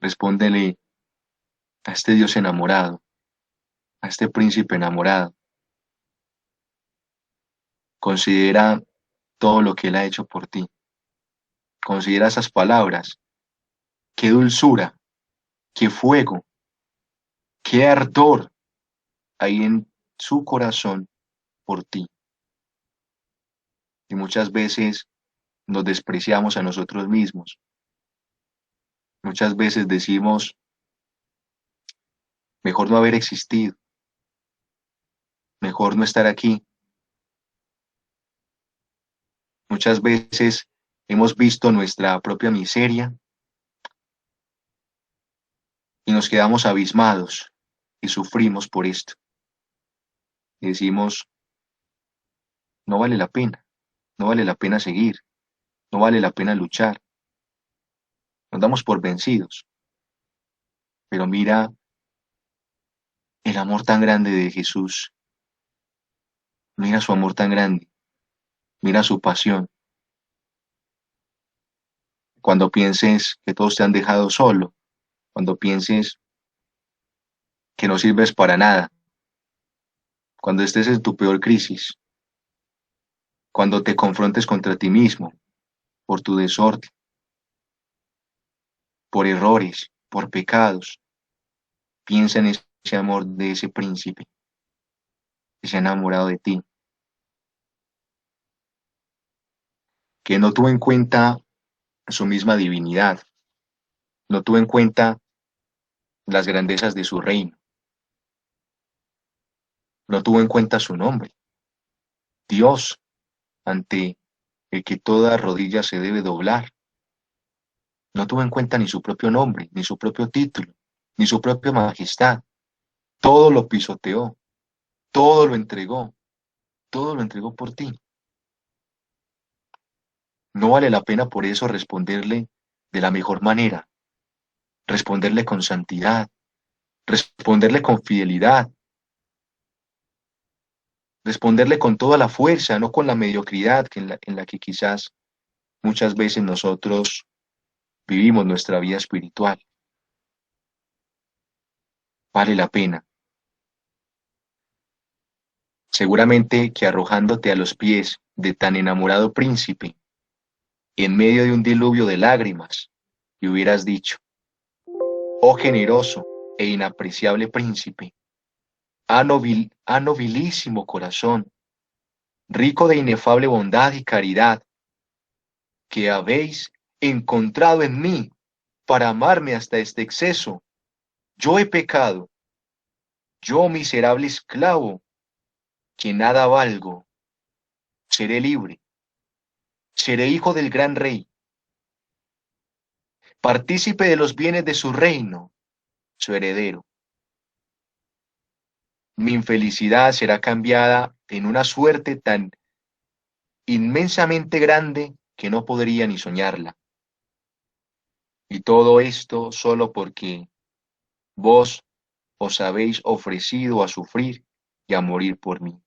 Respóndele a este Dios enamorado, a este príncipe enamorado. Considera todo lo que Él ha hecho por ti. Considera esas palabras. Qué dulzura, qué fuego, qué ardor hay en su corazón por ti. Y muchas veces nos despreciamos a nosotros mismos. Muchas veces decimos, mejor no haber existido, mejor no estar aquí. Muchas veces hemos visto nuestra propia miseria y nos quedamos abismados y sufrimos por esto. Y decimos, no vale la pena, no vale la pena seguir, no vale la pena luchar. Nos damos por vencidos. Pero mira el amor tan grande de Jesús, mira su amor tan grande, mira su pasión. Cuando pienses que todos te han dejado solo, cuando pienses que no sirves para nada, cuando estés en tu peor crisis, cuando te confrontes contra ti mismo por tu desorden, por errores, por pecados, piensa en ese amor de ese príncipe. que se ha enamorado de ti, que no tuvo en cuenta su misma divinidad, no tuvo en cuenta las grandezas de su reino, no tuvo en cuenta su nombre, Dios, ante el que toda rodilla se debe doblar. No tuvo en cuenta ni su propio nombre, ni su propio título, ni su propia majestad. Todo lo pisoteó, todo todo lo entregó por ti. No vale la pena por eso responderle de la mejor manera, responderle con santidad, responderle con fidelidad, responderle con toda la fuerza, no con la mediocridad en la que quizás muchas veces nosotros vivimos nuestra vida espiritual. Vale la pena. Seguramente que arrojándote a los pies de tan enamorado príncipe, en medio de un diluvio de lágrimas, y hubieras dicho: oh generoso e inapreciable príncipe, nobilísimo corazón, rico de inefable bondad y caridad, que habéis encontrado en mí para amarme hasta este exceso. Yo he pecado, yo miserable esclavo, que nada valgo, seré libre, seré hijo del gran rey, partícipe de los bienes de su reino, su heredero. Mi infelicidad será cambiada en una suerte tan inmensamente grande que no podría ni soñarla. Y todo esto solo porque vos os habéis ofrecido a sufrir y a morir por mí.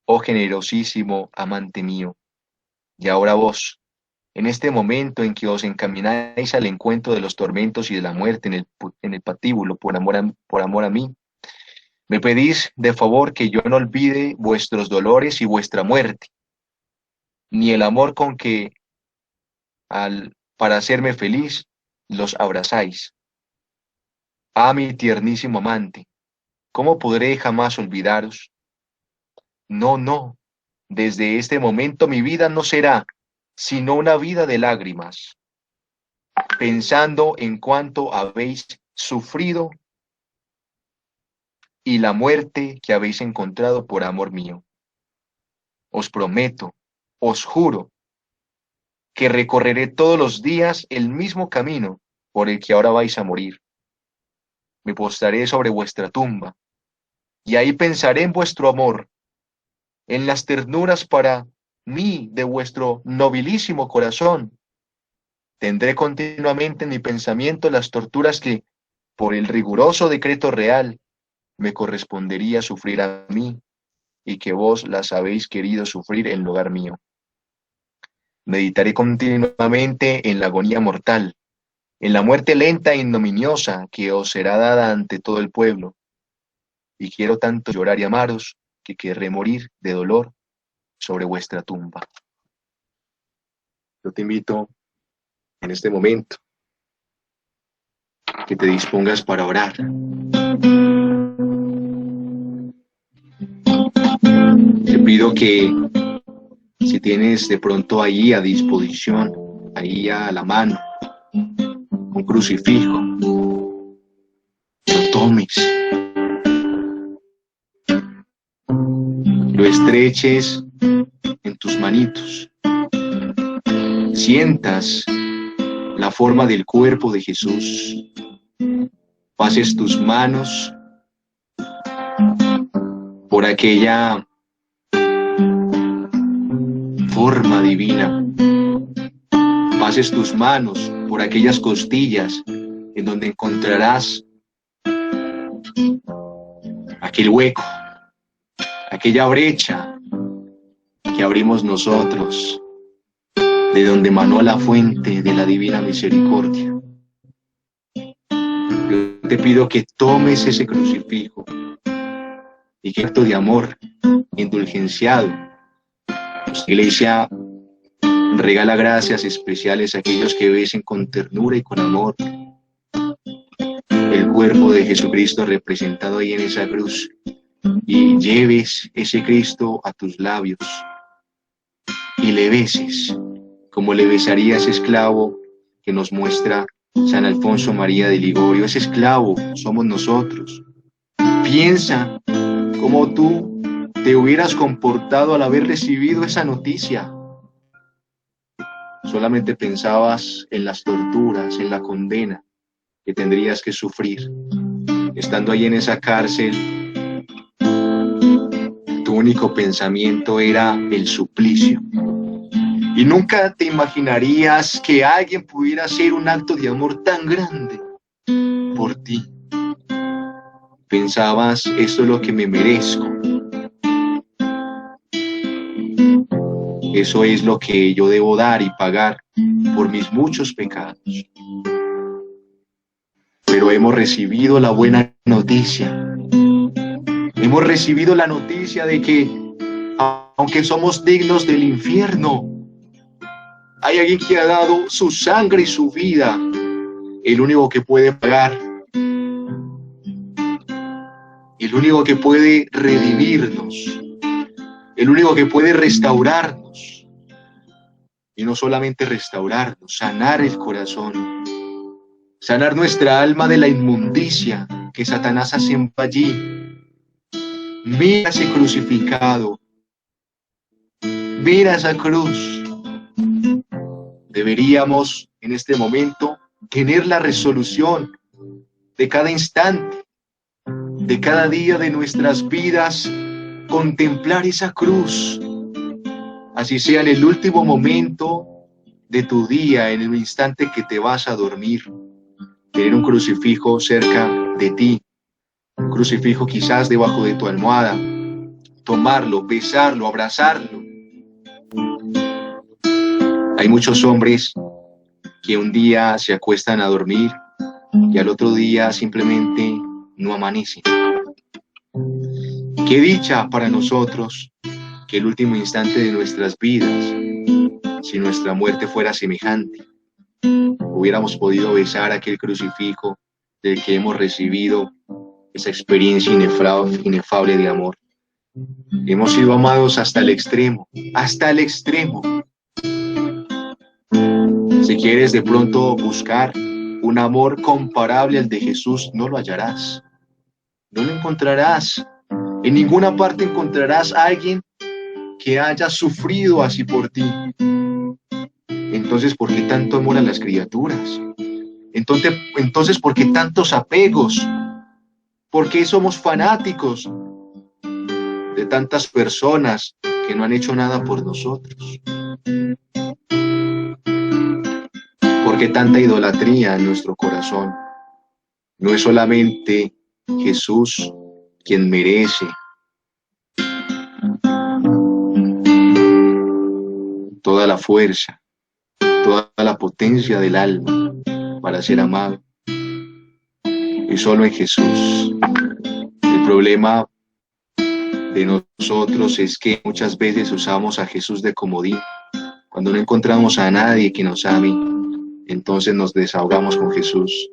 Oh generosísimo amante mío, y ahora vos, en este momento en que os encamináis al encuentro de los tormentos y de la muerte en el patíbulo por amor a mí, me pedís de favor que yo no olvide vuestros dolores y vuestra muerte, ni el amor con que, para hacerme feliz, los abrazáis. Ah, mi tiernísimo amante, ¿cómo podré jamás olvidaros? No, no, desde este momento mi vida no será sino una vida de lágrimas, pensando en cuánto habéis sufrido y la muerte que habéis encontrado por amor mío. Os prometo, os juro, que recorreré todos los días el mismo camino por el que ahora vais a morir. Me postaré sobre vuestra tumba, y ahí pensaré en vuestro amor, en las ternuras para mí de vuestro nobilísimo corazón. Tendré continuamente en mi pensamiento las torturas que, por el riguroso decreto real, me correspondería sufrir a mí, y que vos las habéis querido sufrir en lugar mío. Meditaré continuamente en la agonía mortal, en la muerte lenta e ignominiosa que os será dada ante todo el pueblo, y quiero tanto llorar y amaros que querré morir de dolor sobre vuestra tumba. Yo te invito en este momento que te dispongas para orar. Te pido que si tienes de pronto ahí a disposición, ahí a la mano, un crucifijo, lo tomes, lo estreches en tus manitos, sientas la forma del cuerpo de Jesús, pases tus manos por aquella forma divina, pases tus manos por aquellas costillas en donde encontrarás aquel hueco, aquella brecha que abrimos nosotros, de donde emanó la fuente de la divina misericordia. Yo te pido que tomes ese crucifijo y que acto de amor indulgenciado, nuestra iglesia regala gracias especiales a aquellos que besen con ternura y con amor el cuerpo de Jesucristo representado ahí en esa cruz, y lleves ese Cristo a tus labios y le beses como le besaría ese esclavo que nos muestra San Alfonso María de Ligorio. Ese esclavo somos nosotros. Piensa cómo tú te hubieras comportado al haber recibido esa noticia. Solamente pensabas en las torturas, en la condena que tendrías que sufrir. Estando ahí en esa cárcel, tu único pensamiento era el suplicio. Y nunca te imaginarías que alguien pudiera hacer un acto de amor tan grande por ti. Pensabas, esto es lo que me merezco. Eso es lo que yo debo dar y pagar por mis muchos pecados. Pero hemos recibido la buena noticia. Hemos recibido la noticia de que, aunque somos dignos del infierno, hay alguien que ha dado su sangre y su vida, el único que puede pagar, el único que puede redimirnos, el único que puede restaurarnos. Y no solamente restaurarnos, sanar el corazón, sanar nuestra alma de la inmundicia que Satanás hace allí. Mira ese crucificado, mira esa cruz. Deberíamos en este momento tener la resolución de cada instante, de cada día de nuestras vidas, contemplar esa cruz, así sea en el último momento de tu día, en el instante que te vas a dormir, tener un crucifijo cerca de ti, un crucifijo quizás debajo de tu almohada, tomarlo, besarlo, abrazarlo. Hay muchos hombres que un día se acuestan a dormir y al otro día simplemente no amanecen. Qué dicha para nosotros que el último instante de nuestras vidas, si nuestra muerte fuera semejante, hubiéramos podido besar aquel crucifijo del que hemos recibido esa experiencia inefable de amor. Hemos sido amados hasta el extremo, hasta el extremo. Si quieres de pronto buscar un amor comparable al de Jesús, no lo hallarás. No lo encontrarás. En ninguna parte encontrarás a alguien que haya sufrido así por ti. Entonces, ¿por qué tanto amor a las criaturas? Entonces, ¿por qué tantos apegos? ¿Por qué somos fanáticos de tantas personas que no han hecho nada por nosotros? ¿Por qué tanta idolatría en nuestro corazón? No es solamente Jesús quien merece toda la fuerza, toda la potencia del alma para ser amado. Y solo en Jesús. El problema de nosotros es que muchas veces usamos a Jesús de comodín. Cuando no encontramos a nadie que nos ame, entonces nos desahogamos con Jesús.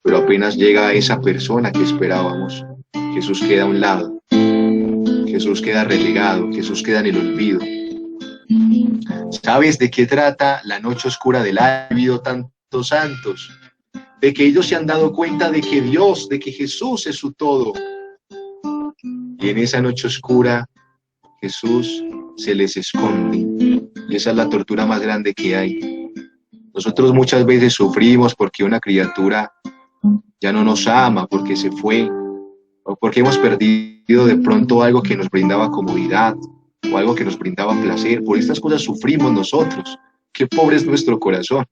Pero apenas llega esa persona que esperábamos, Jesús queda a un lado. Jesús queda relegado, Jesús queda en el olvido. ¿Sabes de qué trata la noche oscura del alma? Ha habido tantos santos, de que ellos se han dado cuenta de que Dios, de que Jesús es su todo. Y en esa noche oscura, Jesús se les esconde. Y esa es la tortura más grande que hay. Nosotros muchas veces sufrimos porque una criatura ya no nos ama, porque se fue, o porque hemos perdido de pronto algo que nos brindaba comodidad, o algo que nos brindaba placer. Por estas cosas sufrimos nosotros. Qué pobre es nuestro corazón.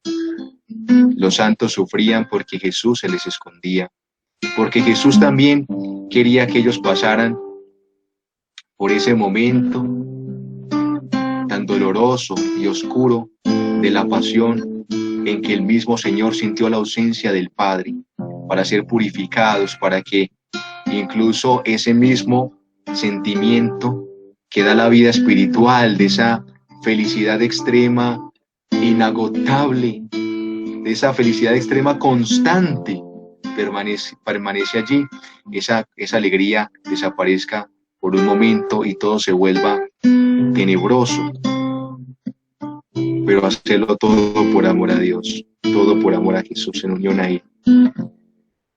Los santos sufrían porque Jesús se les escondía, porque Jesús también quería que ellos pasaran por ese momento tan doloroso y oscuro de la pasión en que el mismo Señor sintió la ausencia del Padre, para ser purificados, para que incluso ese mismo sentimiento que da la vida espiritual, de esa felicidad extrema, inagotable, de esa felicidad extrema constante, permanece allí, esa alegría desaparezca por un momento y todo se vuelva tenebroso, pero hacerlo todo por amor a Dios, todo por amor a Jesús, en unión a Él.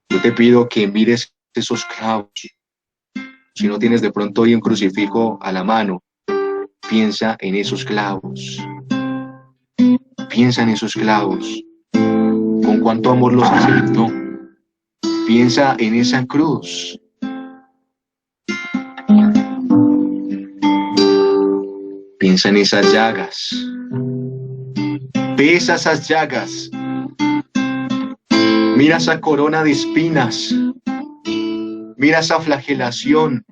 Yo te pido que mires esos clavos. Si no tienes de pronto hoy un crucifijo a la mano, piensa en esos clavos. Piensa en esos clavos. Con cuánto amor los aceptó. Piensa en esa cruz. Piensa en esas llagas. Besa esas llagas. Mira esa corona de espinas. Mira esa flagelación.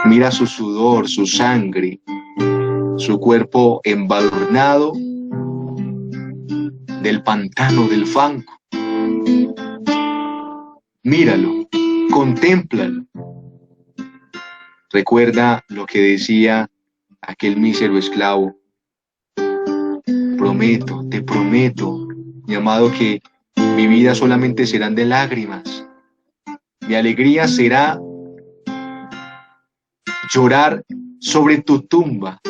Mira su sudor, su sangre, su cuerpo embadurnado del pantano, del fango. Míralo, contémplalo. Recuerda lo que decía aquel mísero esclavo. Prometo, te prometo, mi amado, que mi vida solamente serán de lágrimas. Mi alegría será llorar sobre tu tumba,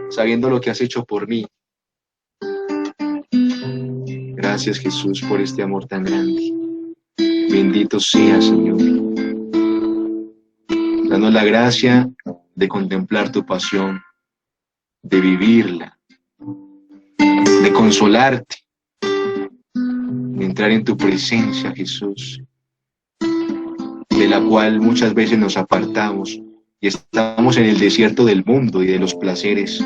sabiendo lo que has hecho por mí. Gracias, Jesús, por este amor tan grande. Bendito sea, Señor. Danos la gracia de contemplar tu pasión, de vivirla, de consolarte, de entrar en tu presencia, Jesús, de la cual muchas veces nos apartamos y estamos en el desierto del mundo y de los placeres,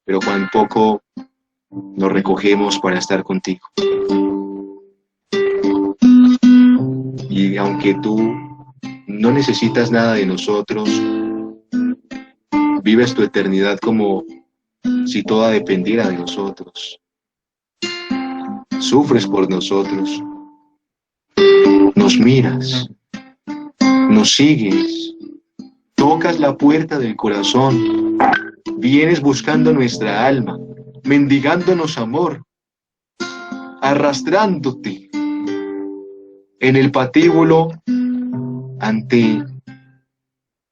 pero cuán poco nos recogemos para estar contigo. Y aunque tú no necesitas nada de nosotros, vives tu eternidad como si toda dependiera de nosotros. Sufres por nosotros, nos miras, nos sigues, tocas la puerta del corazón, vienes buscando nuestra alma, mendigándonos amor, arrastrándote en el patíbulo ante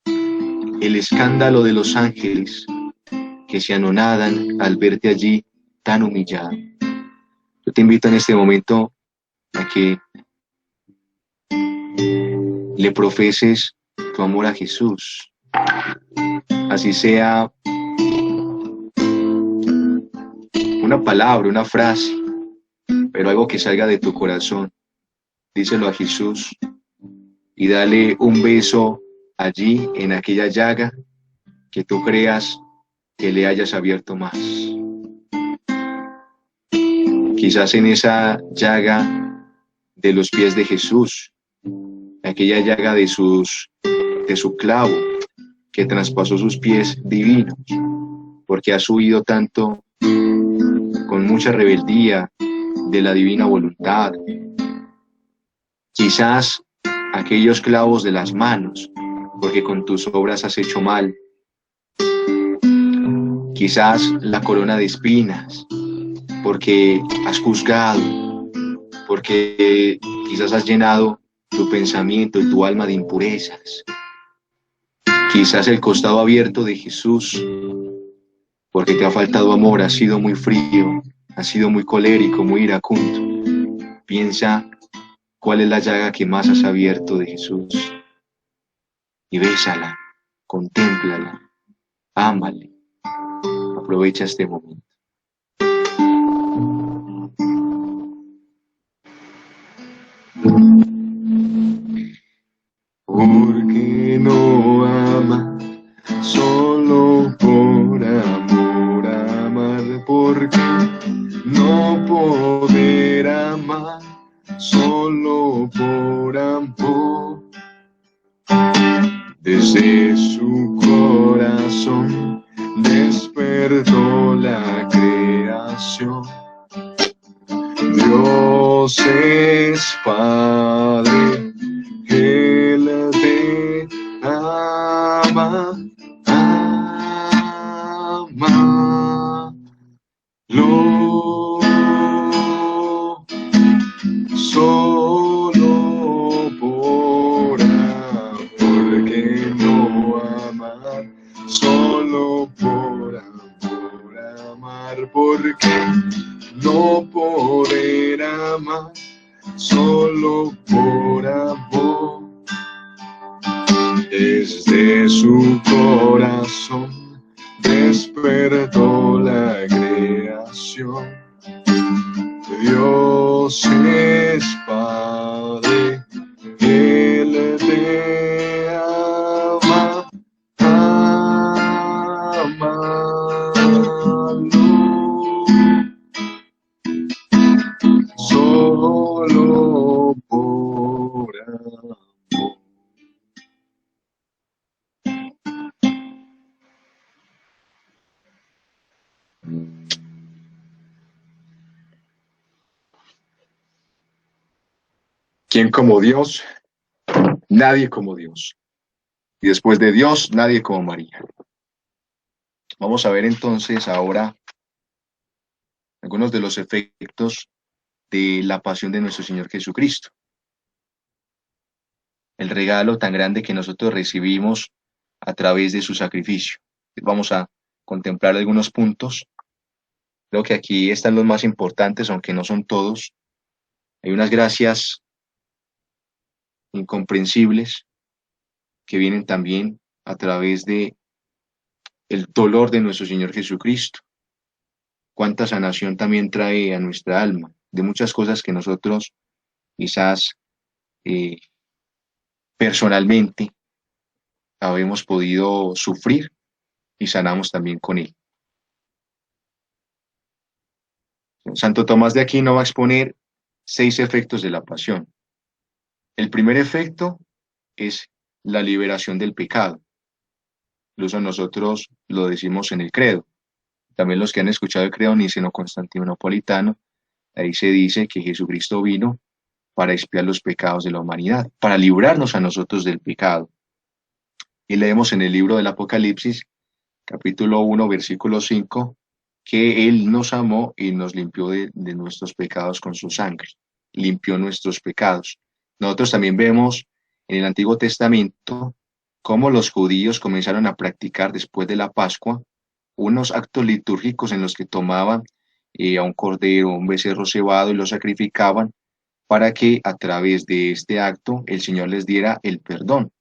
el escándalo de los ángeles que se anonadan al verte allí tan humillado. Yo te invito en este momento a que le profeses tu amor a Jesús, así sea una palabra, una frase, pero algo que salga de tu corazón. Díselo a Jesús y dale un beso allí en aquella llaga que tú creas que le hayas abierto más. Quizás en esa llaga de los pies de Jesús, aquella llaga de su clavo que traspasó sus pies divinos, porque has huido tanto con mucha rebeldía de la divina voluntad. Quizás aquellos clavos de las manos, porque con tus obras has hecho mal. Quizás la corona de espinas, porque has juzgado, porque quizás has llenado tu pensamiento y tu alma de impurezas. Quizás el costado abierto de Jesús, porque te ha faltado amor, has sido muy frío, has sido muy colérico, muy iracundo. Piensa cuál es la llaga que más has abierto de Jesús y bésala, contémplala, ámale. Aprovecha este momento. Porque no ama solo por amor amar, porque no poder amar solo por amor. Desde su corazón despertó la creación. Dios es Padre, Él te ama, ámalo, solo por amor. no poder amar solo por amor. Desde su corazón despertó la creación. Dios es Padre, Él te ama, ámalo, solo por amor. ¿Quién como Dios? Nadie como Dios. Y después de Dios, nadie como María. Vamos a ver entonces ahora algunos de los efectos de la pasión de nuestro Señor Jesucristo. El regalo tan grande que nosotros recibimos a través de su sacrificio. Vamos a contemplar algunos puntos. Creo que aquí están los más importantes, aunque no son todos. Hay unas gracias incomprensibles que vienen también a través de el dolor de nuestro Señor Jesucristo. Cuánta sanación también trae a nuestra alma, de muchas cosas que nosotros quizás eh, personalmente habemos podido sufrir y sanamos también con él. Santo Tomás de Aquino va a exponer 6 efectos de la pasión. El primer efecto es la liberación del pecado. Incluso nosotros lo decimos en el credo. También los que han escuchado el credo niceno-constantinopolitano, ahí se dice que Jesucristo vino para expiar los pecados de la humanidad, para librarnos a nosotros del pecado. Y leemos en el libro del Apocalipsis, capítulo 1, versículo 5, que Él nos amó y nos limpió de nuestros pecados con su sangre, limpió nuestros pecados. Nosotros también vemos en el Antiguo Testamento cómo los judíos comenzaron a practicar después de la Pascua unos actos litúrgicos en los que tomaban a un cordero, un becerro cebado y lo sacrificaban para que a través de este acto el Señor les diera el perdón,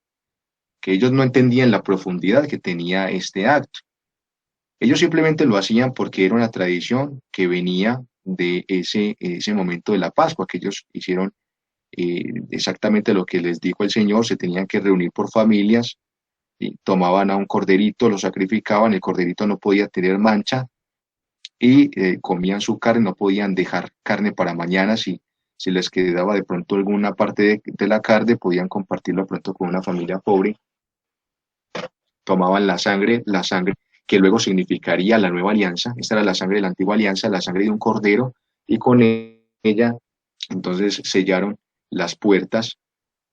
que ellos no entendían la profundidad que tenía este acto. Ellos simplemente lo hacían porque era una tradición que venía de ese momento de la Pascua, que ellos hicieron exactamente lo que les dijo el Señor, se tenían que reunir por familias, y tomaban a un corderito, lo sacrificaban, el corderito no podía tener mancha y comían su carne, no podían dejar carne para mañana, si les quedaba de pronto alguna parte de la carne, podían compartirlo de pronto con una familia pobre. Tomaban la sangre que luego significaría la nueva alianza. Esta era la sangre de la antigua alianza, la sangre de un cordero, y con ella entonces sellaron las puertas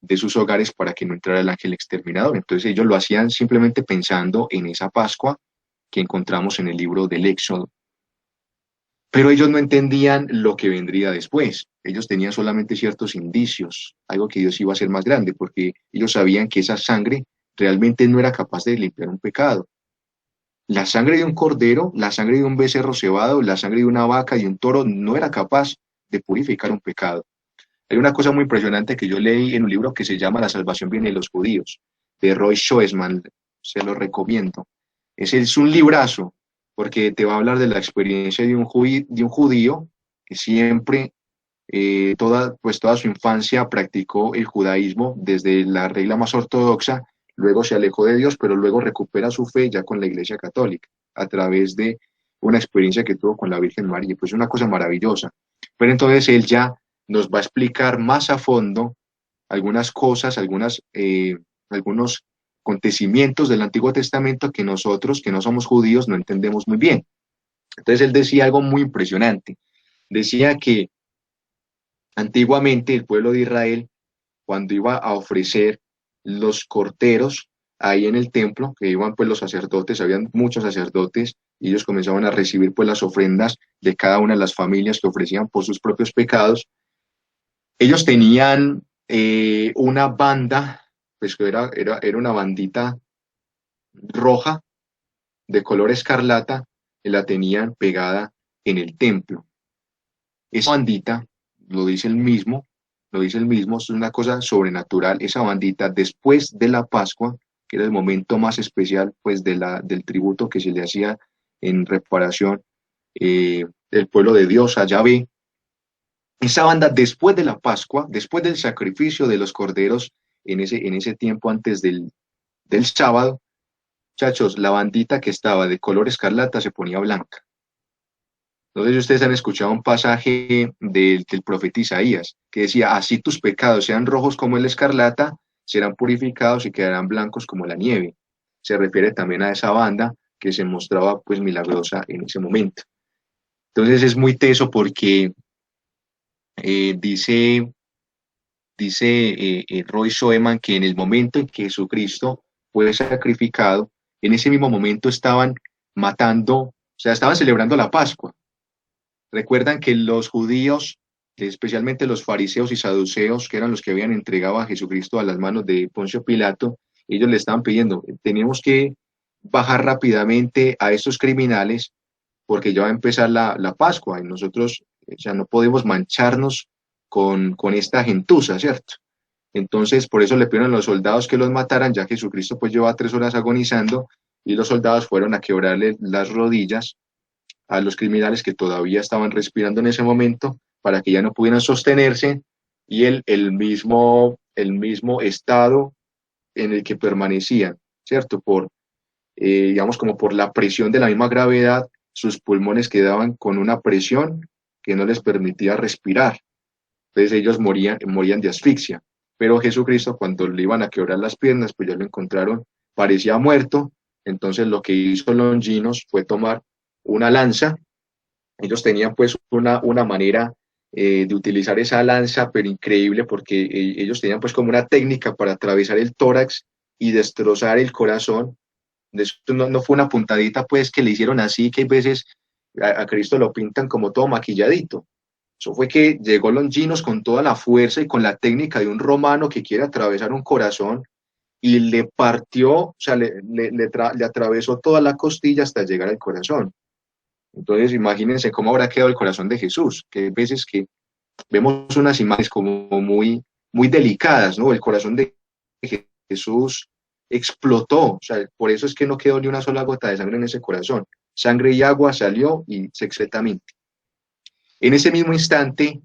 de sus hogares para que no entrara el ángel exterminador. Entonces ellos lo hacían simplemente pensando en esa Pascua que encontramos en el libro del Éxodo. Pero ellos no entendían lo que vendría después. Ellos tenían solamente ciertos indicios, algo que Dios iba a hacer más grande, porque ellos sabían que esa sangre realmente no era capaz de limpiar un pecado. La sangre de un cordero, la sangre de un becerro cebado, la sangre de una vaca y un toro no era capaz de purificar un pecado. Hay una cosa muy impresionante que yo leí en un libro que se llama La salvación viene de los judíos, de Roy Schoesman, se lo recomiendo. Es un librazo, porque te va a hablar de la experiencia de un judío que siempre, toda su infancia practicó el judaísmo desde la regla más ortodoxa, luego se alejó de Dios, pero luego recupera su fe ya con la Iglesia Católica, a través de una experiencia que tuvo con la Virgen María. Pues es una cosa maravillosa. Pero entonces él ya nos va a explicar más a fondo algunas cosas, algunos acontecimientos del Antiguo Testamento que nosotros, que no somos judíos, no entendemos muy bien. Entonces él decía algo muy impresionante. Decía que antiguamente el pueblo de Israel, cuando iba a ofrecer los corderos ahí en el templo, que iban pues los sacerdotes, habían muchos sacerdotes, y ellos comenzaban a recibir pues las ofrendas de cada una de las familias que ofrecían por sus propios pecados. Ellos tenían una banda, pues que era una bandita roja de color escarlata, y la tenían pegada en el templo. Esa bandita, lo dice el mismo, es una cosa sobrenatural. Esa bandita, después de la Pascua, que era el momento más especial pues del tributo que se le hacía en reparación, el pueblo de Dios a Yahvé, esa banda después de la Pascua, después del sacrificio de los corderos en ese tiempo antes del sábado, muchachos, la bandita que estaba de color escarlata se ponía blanca. No sé si ustedes han escuchado un pasaje del profeta Isaías que decía, así tus pecados sean rojos como el escarlata, serán purificados y quedarán blancos como la nieve. Se refiere también a esa banda que se mostraba pues milagrosa en ese momento. Entonces es muy teso porque dice Roy Schoeman que en el momento en que Jesucristo fue sacrificado, en ese mismo momento estaban matando, o sea, estaban celebrando la Pascua. Recuerdan que los judíos, especialmente los fariseos y saduceos, que eran los que habían entregado a Jesucristo a las manos de Poncio Pilato, ellos le estaban pidiendo, tenemos que bajar rápidamente a estos criminales porque ya va a empezar la Pascua y nosotros ya no podemos mancharnos con esta gentuza, ¿cierto? Entonces, por eso le pidieron a los soldados que los mataran, ya Jesucristo pues lleva 3 horas agonizando y los soldados fueron a quebrarle las rodillas a los criminales que todavía estaban respirando en ese momento para que ya no pudieran sostenerse y el mismo estado en el que permanecían, ¿cierto? Digamos, como por la presión de la misma gravedad, sus pulmones quedaban con una presión que no les permitía respirar. Entonces ellos morían de asfixia. Pero Jesucristo, cuando le iban a quebrar las piernas, pues ya lo encontraron, parecía muerto. Entonces lo que hizo Longinos fue tomar una lanza. Ellos tenían pues una manera de utilizar esa lanza, pero increíble, porque ellos tenían pues como una técnica para atravesar el tórax y destrozar el corazón. No fue una puntadita pues que le hicieron así, que hay veces a Cristo lo pintan como todo maquilladito. Eso fue que llegó Longinos con toda la fuerza y con la técnica de un romano que quiere atravesar un corazón y le partió, o sea, le atravesó toda la costilla hasta llegar al corazón. Entonces, imagínense cómo habrá quedado el corazón de Jesús, que hay veces que vemos unas imágenes como muy delicadas, ¿no? El corazón de Jesús explotó, o sea, por eso es que no quedó ni una sola gota de sangre en ese corazón. Sangre y agua salió y secretamente. En ese mismo instante,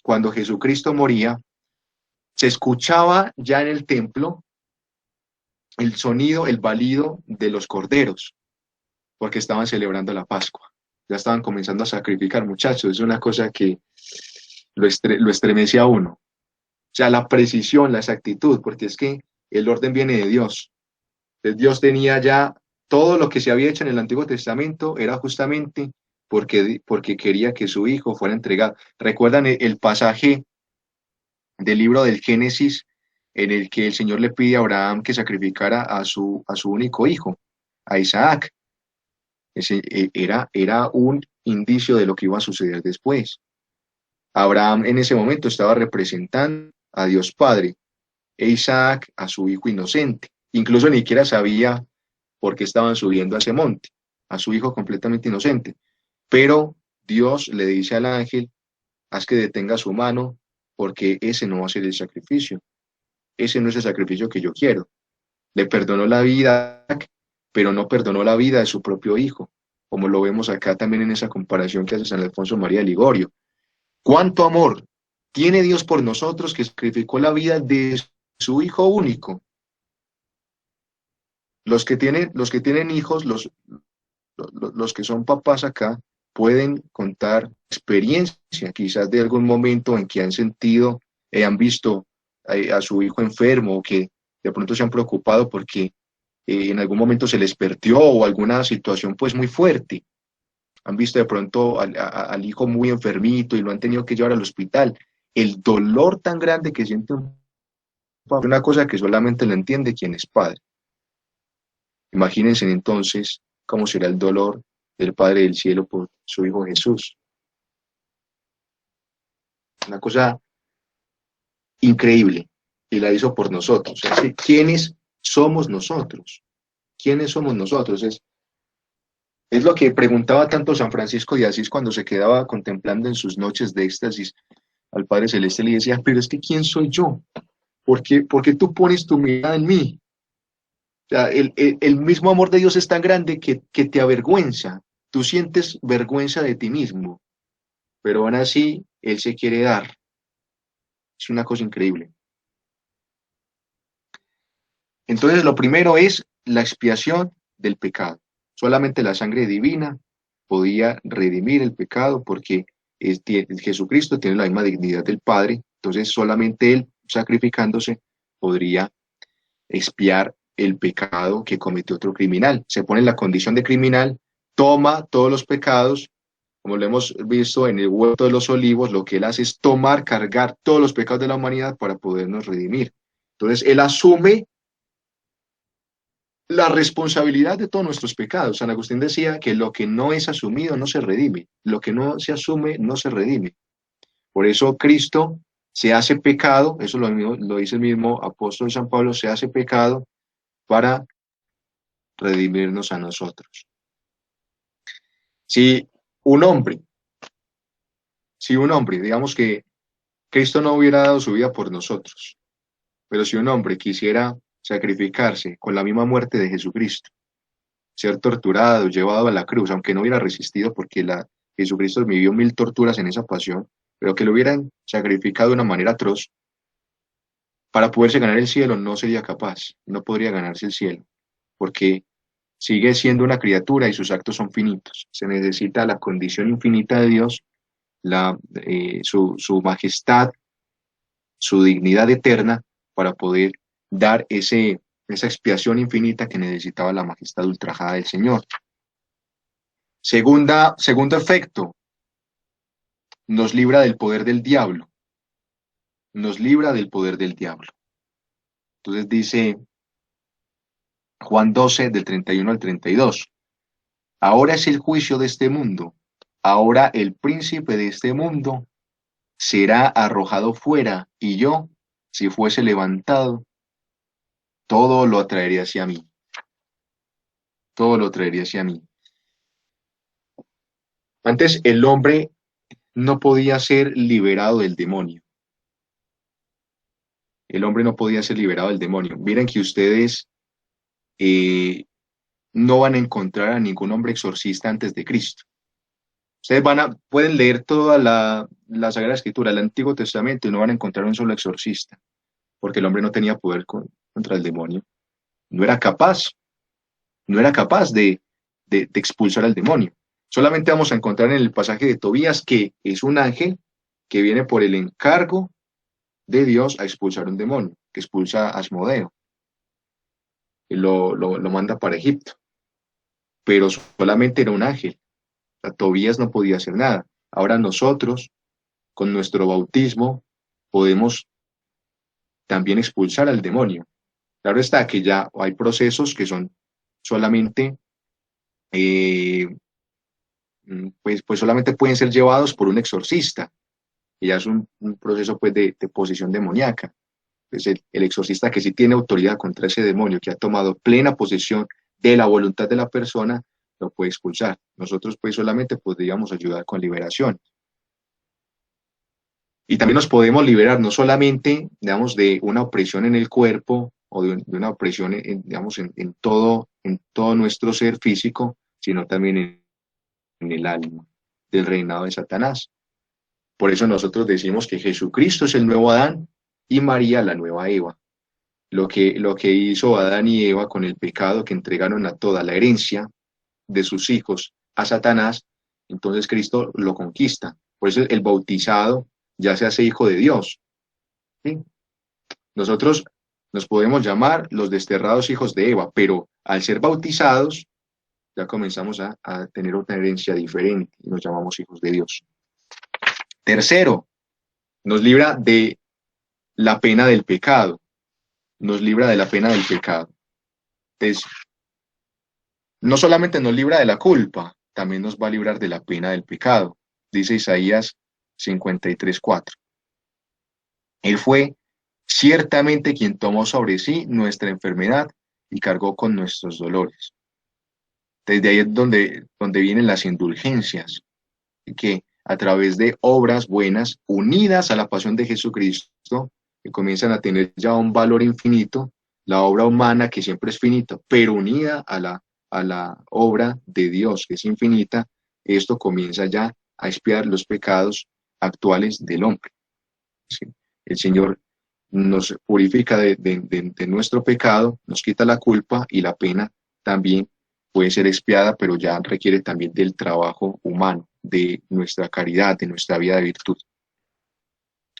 cuando Jesucristo moría, se escuchaba ya en el templo el sonido, el balido de los corderos, porque estaban celebrando la Pascua. Ya estaban comenzando a sacrificar, muchachos. Es una cosa que lo estremece a uno. O sea, la precisión, la exactitud, porque es que el orden viene de Dios. Entonces, Dios tenía ya todo lo que se había hecho en el Antiguo Testamento, era justamente porque quería que su hijo fuera entregado. ¿Recuerdan el pasaje del libro del Génesis en el que el Señor le pide a Abraham que sacrificara a su único hijo, a Isaac? Era un indicio de lo que iba a suceder después. Abraham en ese momento estaba representando a Dios Padre e Isaac a su hijo inocente. Incluso ni siquiera sabía por qué estaban subiendo a ese monte, a su hijo completamente inocente. Pero Dios le dice al ángel, haz que detenga su mano, porque ese no va a ser el sacrificio. Ese no es el sacrificio que yo quiero. Le perdonó la vida, pero no perdonó la vida de su propio hijo, como lo vemos acá también en esa comparación que hace San Alfonso María de Ligorio. ¿Cuánto amor tiene Dios por nosotros que sacrificó la vida de su hijo único? Los que tienen hijos, los que son papás acá, pueden contar experiencia, quizás de algún momento en que han sentido, han visto a su hijo enfermo o que de pronto se han preocupado porque en algún momento se les perdió o alguna situación pues muy fuerte. Han visto de pronto al hijo muy enfermito y lo han tenido que llevar al hospital. El dolor tan grande que siente un padre es una cosa que solamente lo entiende quien es padre. Imagínense entonces cómo será el dolor del Padre del Cielo por su Hijo Jesús. Una cosa increíble. Y la hizo por nosotros. Así, ¿quiénes somos nosotros? ¿Quiénes somos nosotros? Es lo que preguntaba tanto San Francisco de Asís cuando se quedaba contemplando en sus noches de éxtasis al Padre Celeste. Le decía, pero es que ¿quién soy yo? Por qué tú pones tu mirada en mí? O sea, el mismo amor de Dios es tan grande que te avergüenza. Tú sientes vergüenza de ti mismo, pero aún así Él se quiere dar. Es una cosa increíble. Entonces, lo primero es la expiación del pecado. Solamente la sangre divina podía redimir el pecado porque Jesucristo tiene la misma dignidad del Padre. Entonces, solamente Él, sacrificándose, podría expiar el pecado que cometió otro criminal. Se pone en la condición de criminal, toma todos los pecados, como lo hemos visto en el huerto de los olivos, lo que Él hace es tomar, cargar todos los pecados de la humanidad para podernos redimir. Entonces, Él asume la responsabilidad de todos nuestros pecados. San Agustín decía que lo que no es asumido no se redime, lo que no se asume no se redime. Por eso Cristo se hace pecado, eso lo dice el mismo apóstol San Pablo, se hace pecado para redimirnos a nosotros. Si un hombre, si un hombre, digamos que Cristo no hubiera dado su vida por nosotros, pero si un hombre quisiera sacrificarse con la misma muerte de Jesucristo, ser torturado, llevado a la cruz, aunque no hubiera resistido porque Jesucristo vivió 1000 torturas en esa pasión, pero que lo hubieran sacrificado de una manera atroz, para poderse ganar el cielo no sería capaz, no podría ganarse el cielo, porque sigue siendo una criatura y sus actos son finitos. Se necesita la condición infinita de Dios, su majestad, su dignidad eterna, para poder dar esa expiación infinita que necesitaba la majestad ultrajada del Señor. Segundo efecto, nos libra del poder del diablo, nos libra del poder del diablo. Entonces dice Juan 12, del 31 al 32, ahora es el juicio de este mundo, ahora el príncipe de este mundo será arrojado fuera, y yo, si fuese levantado, todo lo atraería hacia mí, todo lo traería hacia mí. Antes el hombre no podía ser liberado del demonio, el hombre no podía ser liberado del demonio. Miren que ustedes eh, no van a encontrar a ningún hombre exorcista antes de Cristo. Ustedes pueden leer toda la Sagrada Escritura, el Antiguo Testamento, y no van a encontrar un solo exorcista, porque el hombre no tenía poder contra el demonio. No era capaz, no era capaz de expulsar al demonio. Solamente vamos a encontrar en el pasaje de Tobías que es un ángel que viene por el encargo de Dios a expulsar un demonio, que expulsa a Asmodeo, y lo manda para Egipto, pero solamente era un ángel. O sea, Tobías no podía hacer nada. Ahora nosotros, con nuestro bautismo, podemos también expulsar al demonio. Claro está que ya hay procesos que son solamente, eh, pues solamente pueden ser llevados por un exorcista, y ya es un proceso pues de posesión demoníaca. Pues el exorcista que sí tiene autoridad contra ese demonio, que ha tomado plena posesión de la voluntad de la persona, lo puede expulsar. Nosotros pues solamente podríamos ayudar con liberación. Y también nos podemos liberar no solamente, digamos, de una opresión en el cuerpo o de una opresión, digamos, en todo nuestro ser físico, sino también en el alma, del reinado de Satanás. Por eso nosotros decimos que Jesucristo es el nuevo Adán y María la nueva Eva. Lo que hizo Adán y Eva con el pecado, que entregaron a toda la herencia de sus hijos a Satanás, entonces Cristo lo conquista. Por eso el bautizado ya se hace hijo de Dios. ¿Sí? Nosotros nos podemos llamar los desterrados hijos de Eva, pero al ser bautizados ya comenzamos a tener una herencia diferente y nos llamamos hijos de Dios. Tercero, nos libra de la pena del pecado. Nos libra de la pena del pecado. Entonces, no solamente nos libra de la culpa, también nos va a librar de la pena del pecado. Dice Isaías 53:4. Él fue ciertamente quien tomó sobre sí nuestra enfermedad y cargó con nuestros dolores. Desde ahí es donde vienen las indulgencias, que a través de obras buenas, unidas a la pasión de Jesucristo, que comienzan a tener ya un valor infinito, la obra humana que siempre es finita, pero unida a la obra de Dios que es infinita, esto comienza ya a expiar los pecados actuales del hombre. ¿Sí? El Señor nos purifica de nuestro pecado, nos quita la culpa y la pena también puede ser expiada, pero ya requiere también del trabajo humano, de nuestra caridad, de nuestra vida de virtud.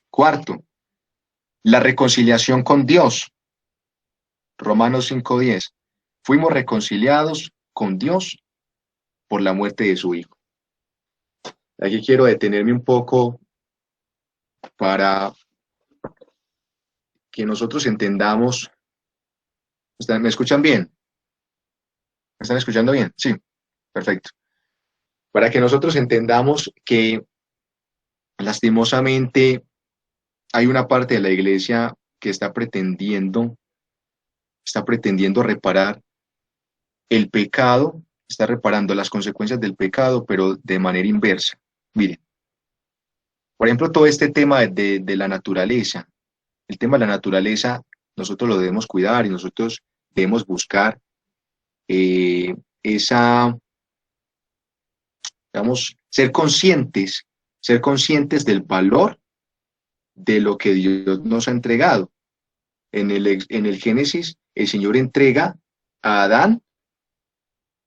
Cuarto, la reconciliación con Dios. Romanos 5:10. Fuimos reconciliados con Dios por la muerte de su Hijo. Aquí quiero detenerme un poco para que nosotros entendamos. ¿Me escuchan bien? ¿Me están escuchando bien? Sí, perfecto. Para que nosotros entendamos que lastimosamente hay una parte de la iglesia que está pretendiendo reparar el pecado, está reparando las consecuencias del pecado, pero de manera inversa. Miren, por ejemplo, todo este tema de la naturaleza, el tema de la naturaleza, nosotros lo debemos cuidar y nosotros debemos buscar eh, esa, digamos, ser conscientes del valor de lo que Dios nos ha entregado. En el Génesis, el Señor entrega a Adán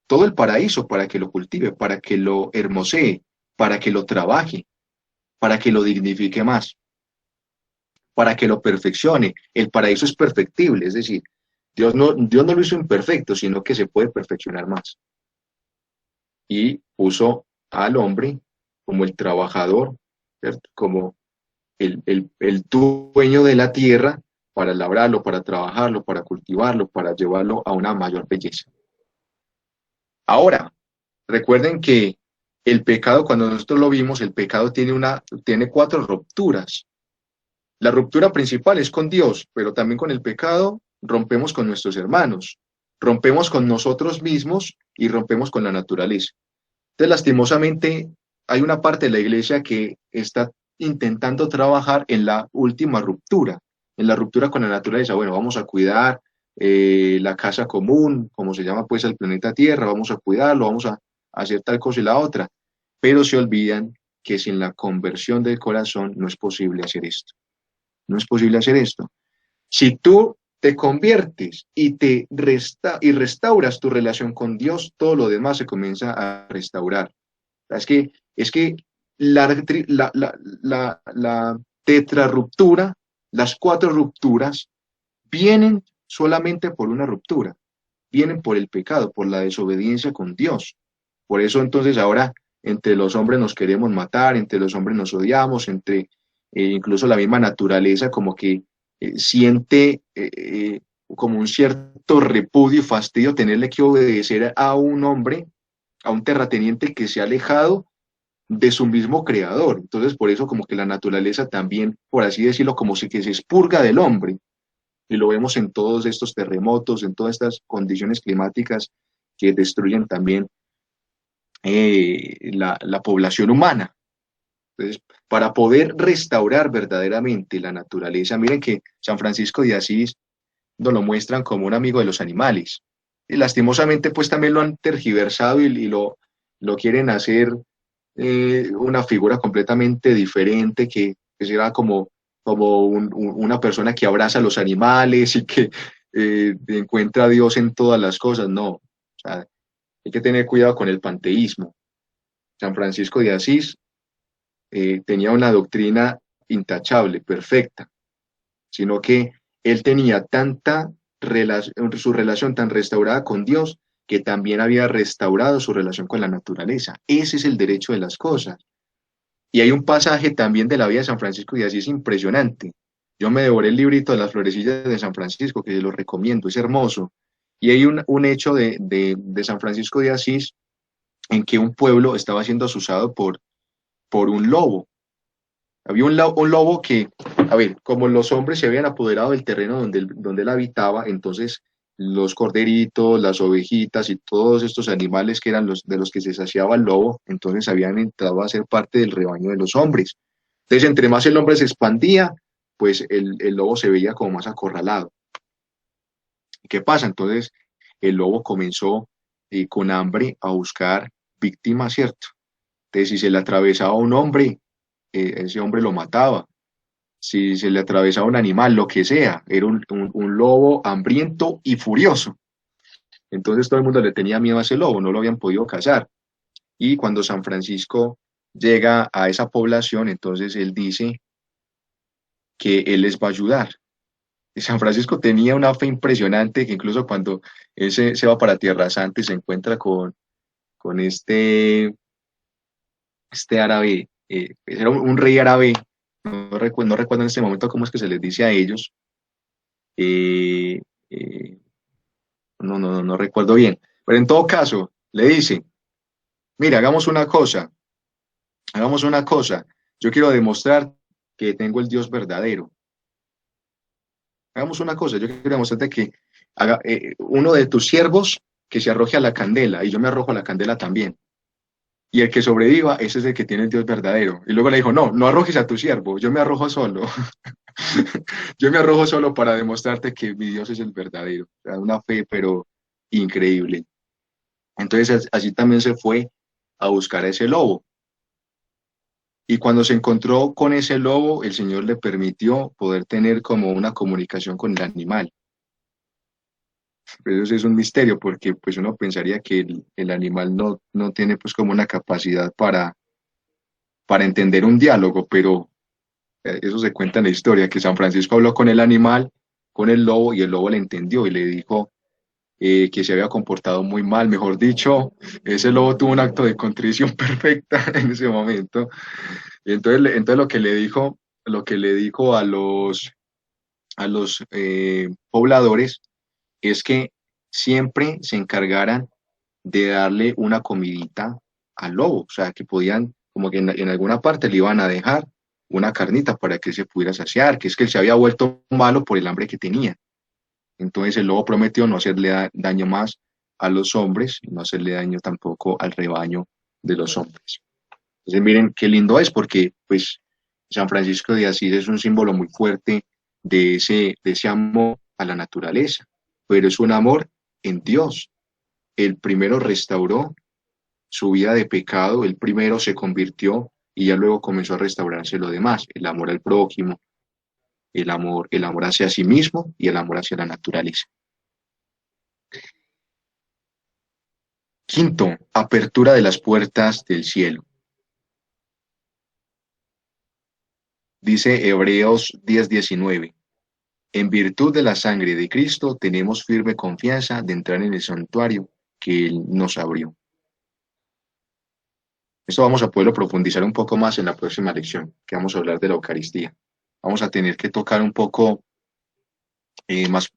todo el paraíso para que lo cultive, para que lo hermosee, para que lo trabaje, para que lo dignifique más, para que lo perfeccione. El paraíso es perfectible, es decir, Dios no lo hizo imperfecto, sino que se puede perfeccionar más. Y puso al hombre como el trabajador, ¿cierto? Como el dueño de la tierra para labrarlo, para trabajarlo, para cultivarlo, para llevarlo a una mayor belleza. Ahora, recuerden que el pecado, cuando nosotros lo vimos, el pecado tiene cuatro rupturas. La ruptura principal es con Dios, pero también con el pecado rompemos con nuestros hermanos, rompemos con nosotros mismos y rompemos con la naturaleza. Entonces, lastimosamente, hay una parte de la iglesia que está intentando trabajar en la última ruptura, en la ruptura con la naturaleza. Bueno, vamos a cuidar la casa común, como se llama pues el planeta Tierra, vamos a cuidarlo, vamos a hacer tal cosa y la otra, pero se olvidan que sin la conversión del corazón no es posible hacer esto. No es posible hacer esto. Si tú te conviertes y restauras tu relación con Dios, todo lo demás se comienza a restaurar. Es que la tetrarruptura, las cuatro rupturas, vienen solamente por una ruptura, vienen por el pecado, por la desobediencia con Dios. Por eso entonces ahora entre los hombres nos queremos matar, entre los hombres nos odiamos, incluso la misma naturaleza como que siente como un cierto repudio y fastidio tenerle que obedecer a un hombre, a un terrateniente que se ha alejado de su mismo creador. Entonces, por eso como que la naturaleza también, por así decirlo, como si que se expurga del hombre. Y lo vemos en todos estos terremotos, en todas estas condiciones climáticas que destruyen también la población humana. Entonces, para poder restaurar verdaderamente la naturaleza, miren que San Francisco de Asís nos lo muestran como un amigo de los animales. Y lastimosamente, pues también lo han tergiversado lo quieren hacer una figura completamente diferente, que será como una persona que abraza a los animales y que encuentra a Dios en todas las cosas. No, o sea, hay que tener cuidado con el panteísmo. San Francisco de Asís tenía una doctrina intachable, perfecta, sino que él tenía su relación tan restaurada con Dios que también había restaurado su relación con la naturaleza. Ese es el derecho de las cosas. Y hay un pasaje también de la vida de San Francisco de Asís impresionante. Yo me devoré el librito de las florecillas de San Francisco, que se lo recomiendo, es hermoso. Y hay un hecho de San Francisco de Asís en que un pueblo estaba siendo asusado por un lobo. Había un lobo que, a ver, como los hombres se habían apoderado del terreno donde él habitaba, entonces los corderitos, las ovejitas y todos estos animales que eran los de los que se saciaba el lobo, entonces habían entrado a ser parte del rebaño de los hombres. Entonces, entre más el hombre se expandía, pues el lobo se veía como más acorralado. ¿Qué pasa? Entonces, el lobo comenzó con hambre a buscar víctimas, ¿cierto? Entonces, si se le atravesaba un hombre, ese hombre lo mataba. Si se le atravesaba un animal, lo que sea, era un lobo hambriento y furioso. Entonces todo el mundo le tenía miedo a ese lobo, no lo habían podido cazar. Y cuando San Francisco llega a esa población, entonces él dice que él les va a ayudar. Y San Francisco tenía una fe impresionante que incluso cuando él se va para Tierra Santa y se encuentra con este árabe, era un rey árabe, no recuerdo en este momento cómo es que se les dice a ellos, eh, eh, no recuerdo bien, pero en todo caso le dice, mira, hagamos una cosa, yo quiero demostrar que tengo el Dios verdadero. Hagamos una cosa, yo quiero demostrarte que haga, uno de tus siervos que se arroje a la candela y yo me arrojo a la candela también. Y el que sobreviva, ese es el que tiene el Dios verdadero. Y luego le dijo, no arrojes a tu siervo, yo me arrojo solo. Yo me arrojo solo para demostrarte que mi Dios es el verdadero. O sea, una fe, pero increíble. Entonces, así también se fue a buscar a ese lobo. Y cuando se encontró con ese lobo, el Señor le permitió poder tener como una comunicación con el animal. Pero eso es un misterio porque pues uno pensaría que el animal no tiene pues como una capacidad para entender un diálogo, pero eso se cuenta en la historia, que San Francisco habló con el animal, con el lobo, y el lobo le entendió y le dijo que se había comportado muy mal, mejor dicho, ese lobo tuvo un acto de contrición perfecta en ese momento. Y entonces lo que le dijo a los pobladores es que siempre se encargaran de darle una comidita al lobo, o sea, que podían, como que en alguna parte le iban a dejar una carnita para que se pudiera saciar, que es que él se había vuelto malo por el hambre que tenía. Entonces el lobo prometió no hacerle daño más a los hombres y no hacerle daño tampoco al rebaño de los hombres. Entonces miren qué lindo es porque pues San Francisco de Asís es un símbolo muy fuerte de ese amor a la naturaleza, pero es un amor en Dios. El primero restauró su vida de pecado, el primero se convirtió y ya luego comenzó a restaurarse lo demás, el amor al prójimo, el amor hacia sí mismo y el amor hacia la naturaleza. Quinto, apertura de las puertas del cielo. Dice Hebreos 10:19. En virtud de la sangre de Cristo tenemos firme confianza de entrar en el santuario que Él nos abrió. Esto vamos a poderlo profundizar un poco más en la próxima lección, que vamos a hablar de la Eucaristía. Vamos a tener que tocar un poco más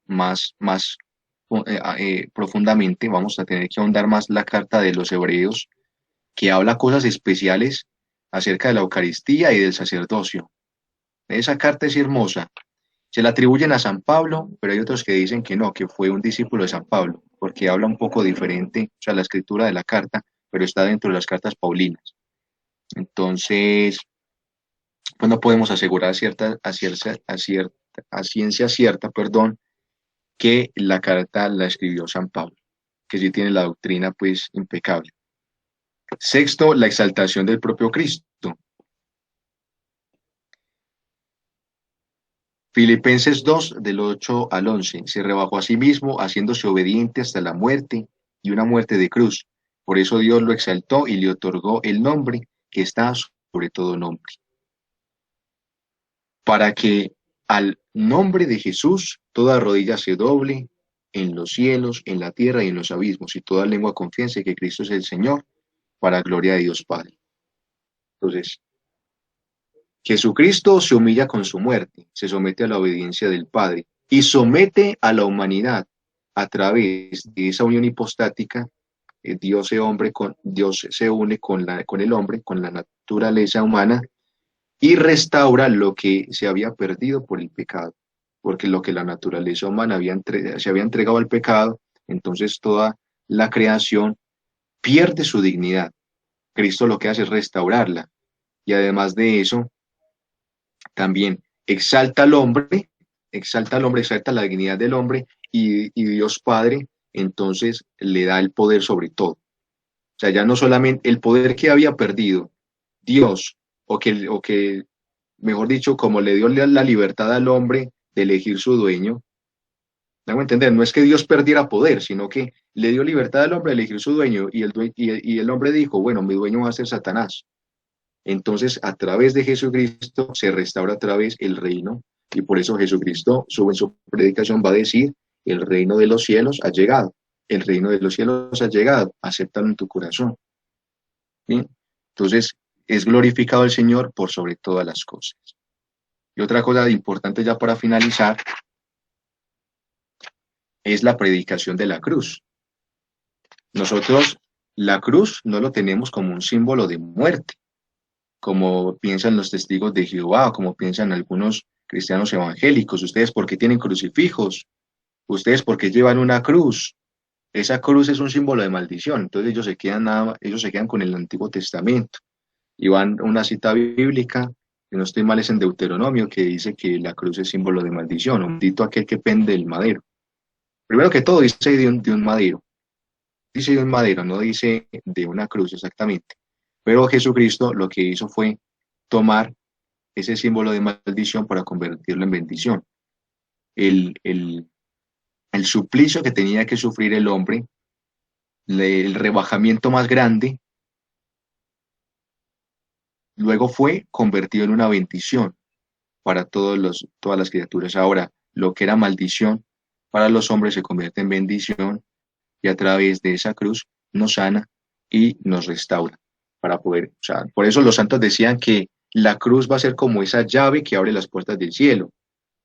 profundamente, vamos a tener que ahondar más la carta de los Hebreos, que habla cosas especiales acerca de la Eucaristía y del sacerdocio. Esa carta es hermosa. Se la atribuyen a San Pablo, pero hay otros que dicen que no, que fue un discípulo de San Pablo, porque habla un poco diferente, o sea, la escritura de la carta, pero está dentro de las cartas paulinas. Entonces, pues no podemos asegurar a ciencia cierta, perdón, que la carta la escribió San Pablo, que sí tiene la doctrina pues impecable. Sexto, la exaltación del propio Cristo. Filipenses 2, del 8 al 11. Se rebajó a sí mismo, haciéndose obediente hasta la muerte y una muerte de cruz. Por eso Dios lo exaltó y le otorgó el nombre que está sobre todo nombre. Para que al nombre de Jesús toda rodilla se doble en los cielos, en la tierra y en los abismos, y toda lengua confiese que Cristo es el Señor, para gloria de Dios Padre. Entonces, Jesucristo se humilla con su muerte, se somete a la obediencia del Padre y somete a la humanidad a través de esa unión hipostática. Dios se une con el hombre, con la naturaleza humana y restaura lo que se había perdido por el pecado. porque lo que la naturaleza humana se había entregado al pecado, entonces toda la creación pierde su dignidad. Cristo lo que hace es restaurarla. Y además de eso, también exalta al hombre, exalta la dignidad del hombre y Dios Padre entonces le da el poder sobre todo. O sea, ya no solamente el poder que había perdido Dios, o que, mejor dicho, como le dio la libertad al hombre de elegir su dueño, ¿me hago entender? No es que Dios perdiera poder, sino que le dio libertad al hombre de elegir su dueño y el hombre dijo, bueno, mi dueño va a ser Satanás. Entonces, a través de Jesucristo se restaura otra vez el reino y por eso Jesucristo sube en su predicación, va a decir, el reino de los cielos ha llegado, el reino de los cielos ha llegado, acéptalo en tu corazón. ¿Sí? Entonces, es glorificado el Señor por sobre todas las cosas. Y otra cosa importante ya para finalizar es la predicación de la cruz. Nosotros la cruz no lo tenemos como un símbolo de muerte, como piensan los testigos de Jehová, como piensan algunos cristianos evangélicos. Ustedes, ¿por qué tienen crucifijos? Ustedes, ¿por qué llevan una cruz? Esa cruz es un símbolo de maldición. Entonces ellos se quedan con el Antiguo Testamento y van a una cita bíblica, que no estoy mal, es en Deuteronomio, que dice que la cruz es símbolo de maldición. Bendito aquel que pende del madero. Primero que todo dice de un madero. Dice de un madero, no dice de una cruz exactamente. Pero Jesucristo lo que hizo fue tomar ese símbolo de maldición para convertirlo en bendición. El suplicio que tenía que sufrir el hombre, el rebajamiento más grande, luego fue convertido en una bendición para todas las criaturas. Ahora, lo que era maldición para los hombres se convierte en bendición y a través de esa cruz nos sana y nos restaura para poder, o sea, por eso los santos decían que la cruz va a ser como esa llave que abre las puertas del cielo.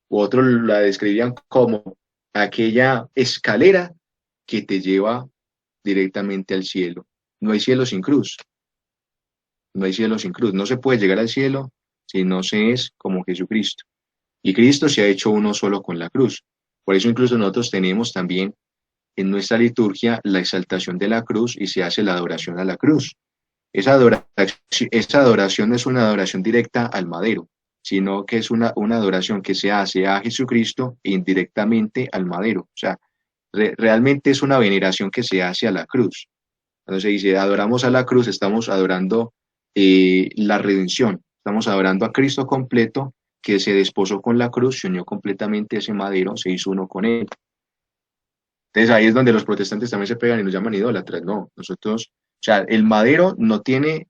U otros la describían como aquella escalera que te lleva directamente al cielo. No hay cielo sin cruz, no hay cielo sin cruz. No se puede llegar al cielo si no se es como Jesucristo. Y Cristo se ha hecho uno solo con la cruz. Por eso incluso nosotros tenemos también en nuestra liturgia la exaltación de la cruz y se hace la adoración a la cruz. Esa adoración no es una adoración directa al madero, sino que es una adoración que se hace a Jesucristo e indirectamente al madero. O sea, realmente es una veneración que se hace a la cruz. Entonces se dice, adoramos a la cruz, estamos adorando la redención, estamos adorando a Cristo completo, que se desposó con la cruz, se unió completamente a ese madero, se hizo uno con él. Entonces ahí es donde los protestantes también se pegan y nos llaman idólatras. No, nosotros, o sea, el madero no tiene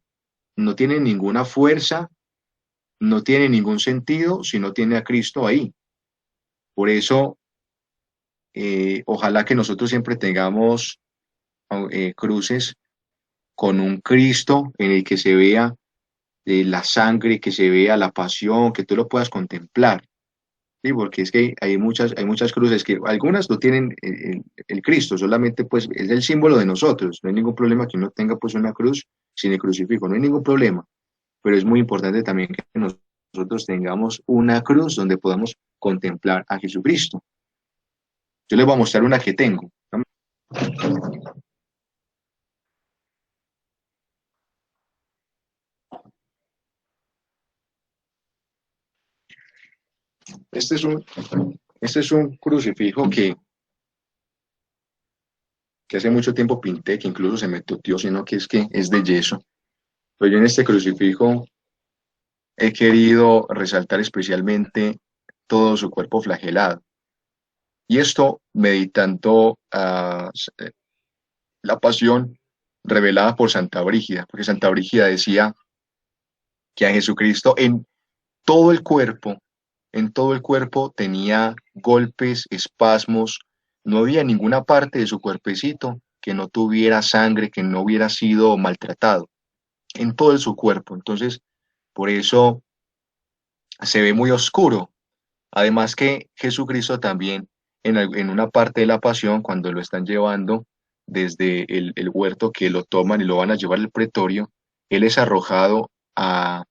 ninguna fuerza, no tiene ningún sentido si no tiene a Cristo ahí. Por eso, ojalá que nosotros siempre tengamos cruces con un Cristo en el que se vea la sangre, que se vea la pasión, que tú lo puedas contemplar. Sí, porque es que hay muchas cruces que algunas no tienen el Cristo, solamente pues es el símbolo de nosotros. No hay ningún problema que uno tenga pues una cruz sin el crucifijo, no hay ningún problema. Pero es muy importante también que nosotros tengamos una cruz donde podamos contemplar a Jesucristo. Yo les voy a mostrar una que tengo. Este es un, este es un crucifijo que hace mucho tiempo pinté, que incluso se me toteó, sino que es de yeso. Pero yo en este crucifijo he querido resaltar especialmente todo su cuerpo flagelado. Y esto meditando la pasión revelada por Santa Brígida, porque Santa Brígida decía que a Jesucristo en todo el cuerpo tenía golpes, espasmos, no había ninguna parte de su cuerpecito que no tuviera sangre, que no hubiera sido maltratado, en todo su cuerpo. Entonces, por eso se ve muy oscuro. Además que Jesucristo también, en una parte de la pasión, cuando lo están llevando desde el huerto, que lo toman y lo van a llevar al pretorio, él es arrojado a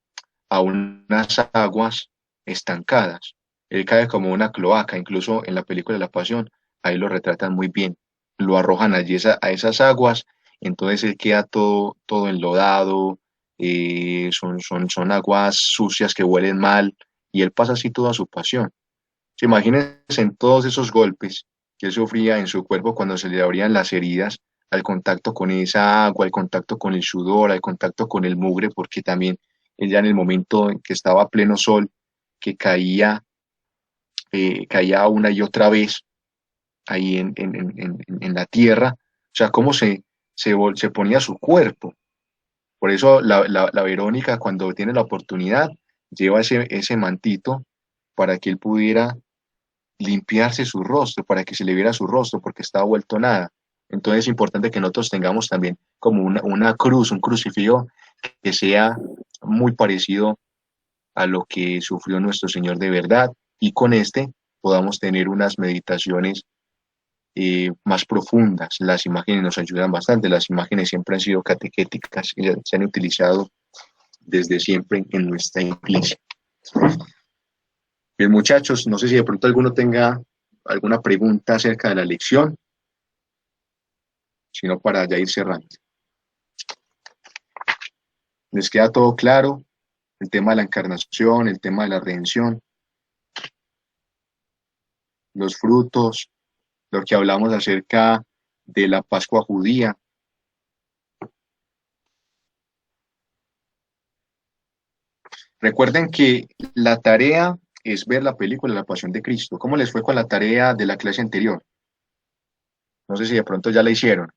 unas aguas estancadas. Él cae como una cloaca, incluso en la película de La Pasión, ahí lo retratan muy bien. Lo arrojan allí a esas aguas, entonces él queda todo enlodado, son aguas sucias que huelen mal, y él pasa así toda su pasión. Se imagínense en todos esos golpes que él sufría en su cuerpo cuando se le abrían las heridas, al contacto con esa agua, al contacto con el sudor, al contacto con el mugre, porque también él ya en el momento en que estaba a pleno sol, que caía una y otra vez ahí en la tierra, o sea, cómo se ponía su cuerpo. Por eso la Verónica, cuando tiene la oportunidad, lleva ese mantito para que él pudiera limpiarse su rostro, para que se le viera su rostro, porque estaba vuelto nada. Entonces es importante que nosotros tengamos también como una cruz, un crucifijo que sea muy parecido a lo que sufrió nuestro Señor de verdad, y con este podamos tener unas meditaciones más profundas. Las imágenes nos ayudan bastante, las imágenes siempre han sido catequéticas y se han utilizado desde siempre en nuestra iglesia. Bien, muchachos, no sé si de pronto alguno tenga alguna pregunta acerca de la lección, sino para ya ir cerrando. ¿Les queda todo claro? El tema de la encarnación, el tema de la redención, los frutos, lo que hablamos acerca de la Pascua judía. Recuerden que la tarea es ver la película La Pasión de Cristo. ¿Cómo les fue con la tarea de la clase anterior? No sé si de pronto ya la hicieron.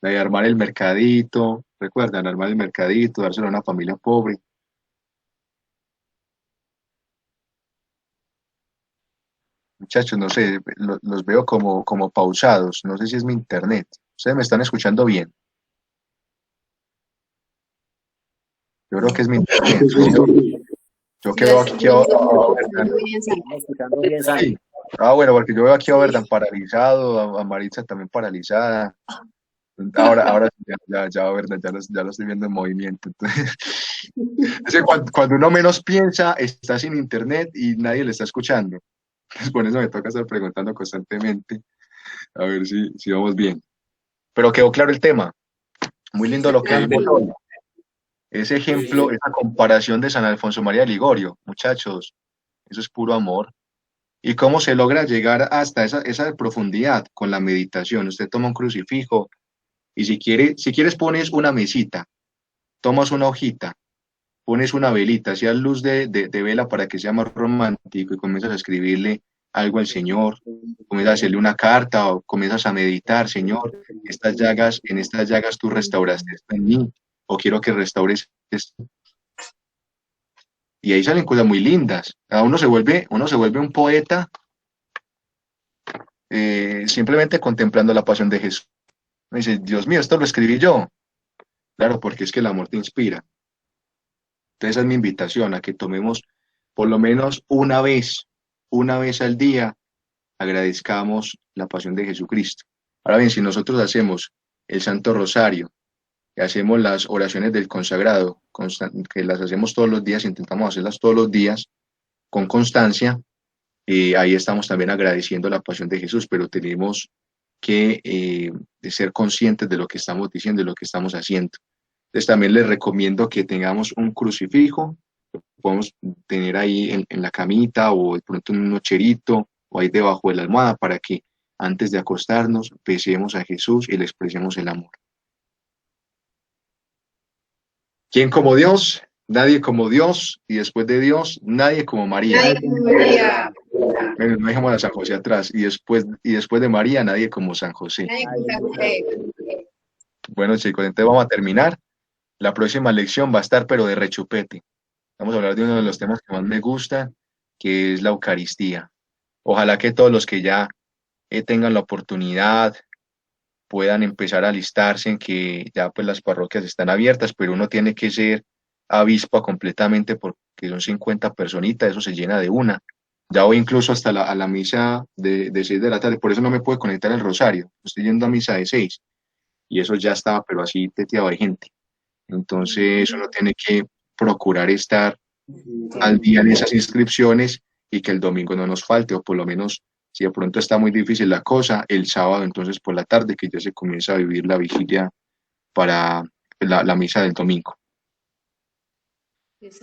La de armar el mercadito, recuerdan, armar el mercadito, dárselo a una familia pobre. Muchachos, no sé, los veo como pausados. No sé si es mi internet. ¿Ustedes me están escuchando bien? Yo creo que es mi internet. Yo que veo aquí a Berdan. Escuchando bien, Santi. Sí. Ah, bueno, porque yo veo aquí a Berdan paralizado, a Maritza también paralizada. Ahora sí, ya, Berdan, ya lo estoy viendo en movimiento. Entonces, es que cuando uno menos piensa, está sin internet y nadie le está escuchando. Pues por eso me toca estar preguntando constantemente, a ver si vamos bien. Pero quedó claro el tema. Muy lindo lo que vimos hoy. Ese ejemplo, esa comparación de San Alfonso María de Ligorio, muchachos, eso es puro amor. ¿Y cómo se logra llegar hasta esa profundidad? Con la meditación. Usted toma un crucifijo y si quieres pones una mesita, tomas una hojita, pones una velita, sea luz de vela para que sea más romántico, y comienzas a escribirle algo al Señor, comienzas a hacerle una carta o comienzas a meditar: Señor, en estas llagas tú restauraste esto en mí, o quiero que restaures esto. Y ahí salen cosas muy lindas. Uno se vuelve un poeta, simplemente contemplando la pasión de Jesús. Me dice: Dios mío, esto lo escribí yo. Claro, porque es que el amor te inspira. Entonces esa es mi invitación, a que tomemos por lo menos una vez al día, agradezcamos la pasión de Jesucristo. Ahora bien, si nosotros hacemos el Santo Rosario, y hacemos las oraciones del consagrado, que las hacemos todos los días, intentamos hacerlas todos los días con constancia, ahí estamos también agradeciendo la pasión de Jesús, pero tenemos que ser conscientes de lo que estamos diciendo, de lo que estamos haciendo. Entonces también les recomiendo que tengamos un crucifijo, lo podemos tener ahí en la camita, o de pronto en un nocherito, o ahí debajo de la almohada, para que antes de acostarnos besemos a Jesús y le expresemos el amor. ¿Quién como Dios? Nadie como Dios, y después de Dios, nadie como María. Ay, María. Bueno, no dejemos a San José atrás, y después de María, nadie como San José. Ay, José. Bueno, chicos, entonces vamos a terminar. La próxima lección va a estar, pero de rechupete. Vamos a hablar de uno de los temas que más me gusta, que es la Eucaristía. Ojalá que todos los que ya tengan la oportunidad puedan empezar a alistarse, en que ya pues las parroquias están abiertas, pero uno tiene que ser avispa completamente, porque son 50 personitas, eso se llena de una. Ya voy incluso hasta a la misa de 6 de la tarde, por eso no me puedo conectar al rosario. Estoy yendo a misa de 6 y eso ya estaba, pero así teteado de gente. Entonces uno tiene que procurar estar al día en esas inscripciones y que el domingo no nos falte, o por lo menos, si de pronto está muy difícil la cosa, el sábado entonces por la tarde que ya se comienza a vivir la vigilia para la misa del domingo.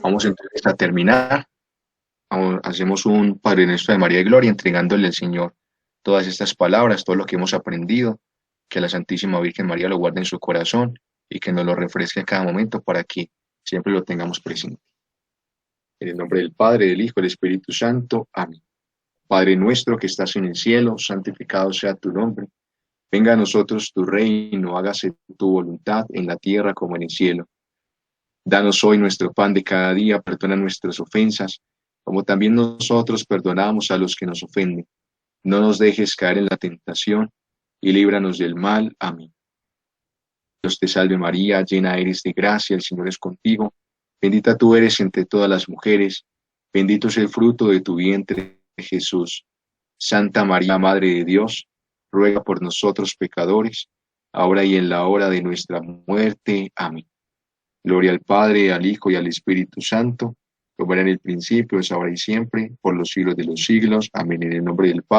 Vamos entonces a terminar. Hacemos un Padre Nuestro de María y Gloria, entregándole al Señor todas estas palabras, todo lo que hemos aprendido, que la Santísima Virgen María lo guarde en su corazón y que nos lo refresque a cada momento para que siempre lo tengamos presente. En el nombre del Padre, del Hijo y del Espíritu Santo. Amén. Padre nuestro que estás en el cielo, santificado sea tu nombre. Venga a nosotros tu reino, hágase tu voluntad en la tierra como en el cielo. Danos hoy nuestro pan de cada día, perdona nuestras ofensas, como también nosotros perdonamos a los que nos ofenden. No nos dejes caer en la tentación y líbranos del mal. Amén. Dios te salve María, llena eres de gracia, el Señor es contigo. Bendita tú eres entre todas las mujeres, bendito es el fruto de tu vientre, Jesús. Santa María, Madre de Dios, ruega por nosotros pecadores, ahora y en la hora de nuestra muerte. Amén. Gloria al Padre, al Hijo y al Espíritu Santo, como era en el principio, es ahora y siempre, por los siglos de los siglos. Amén. En el nombre del Padre.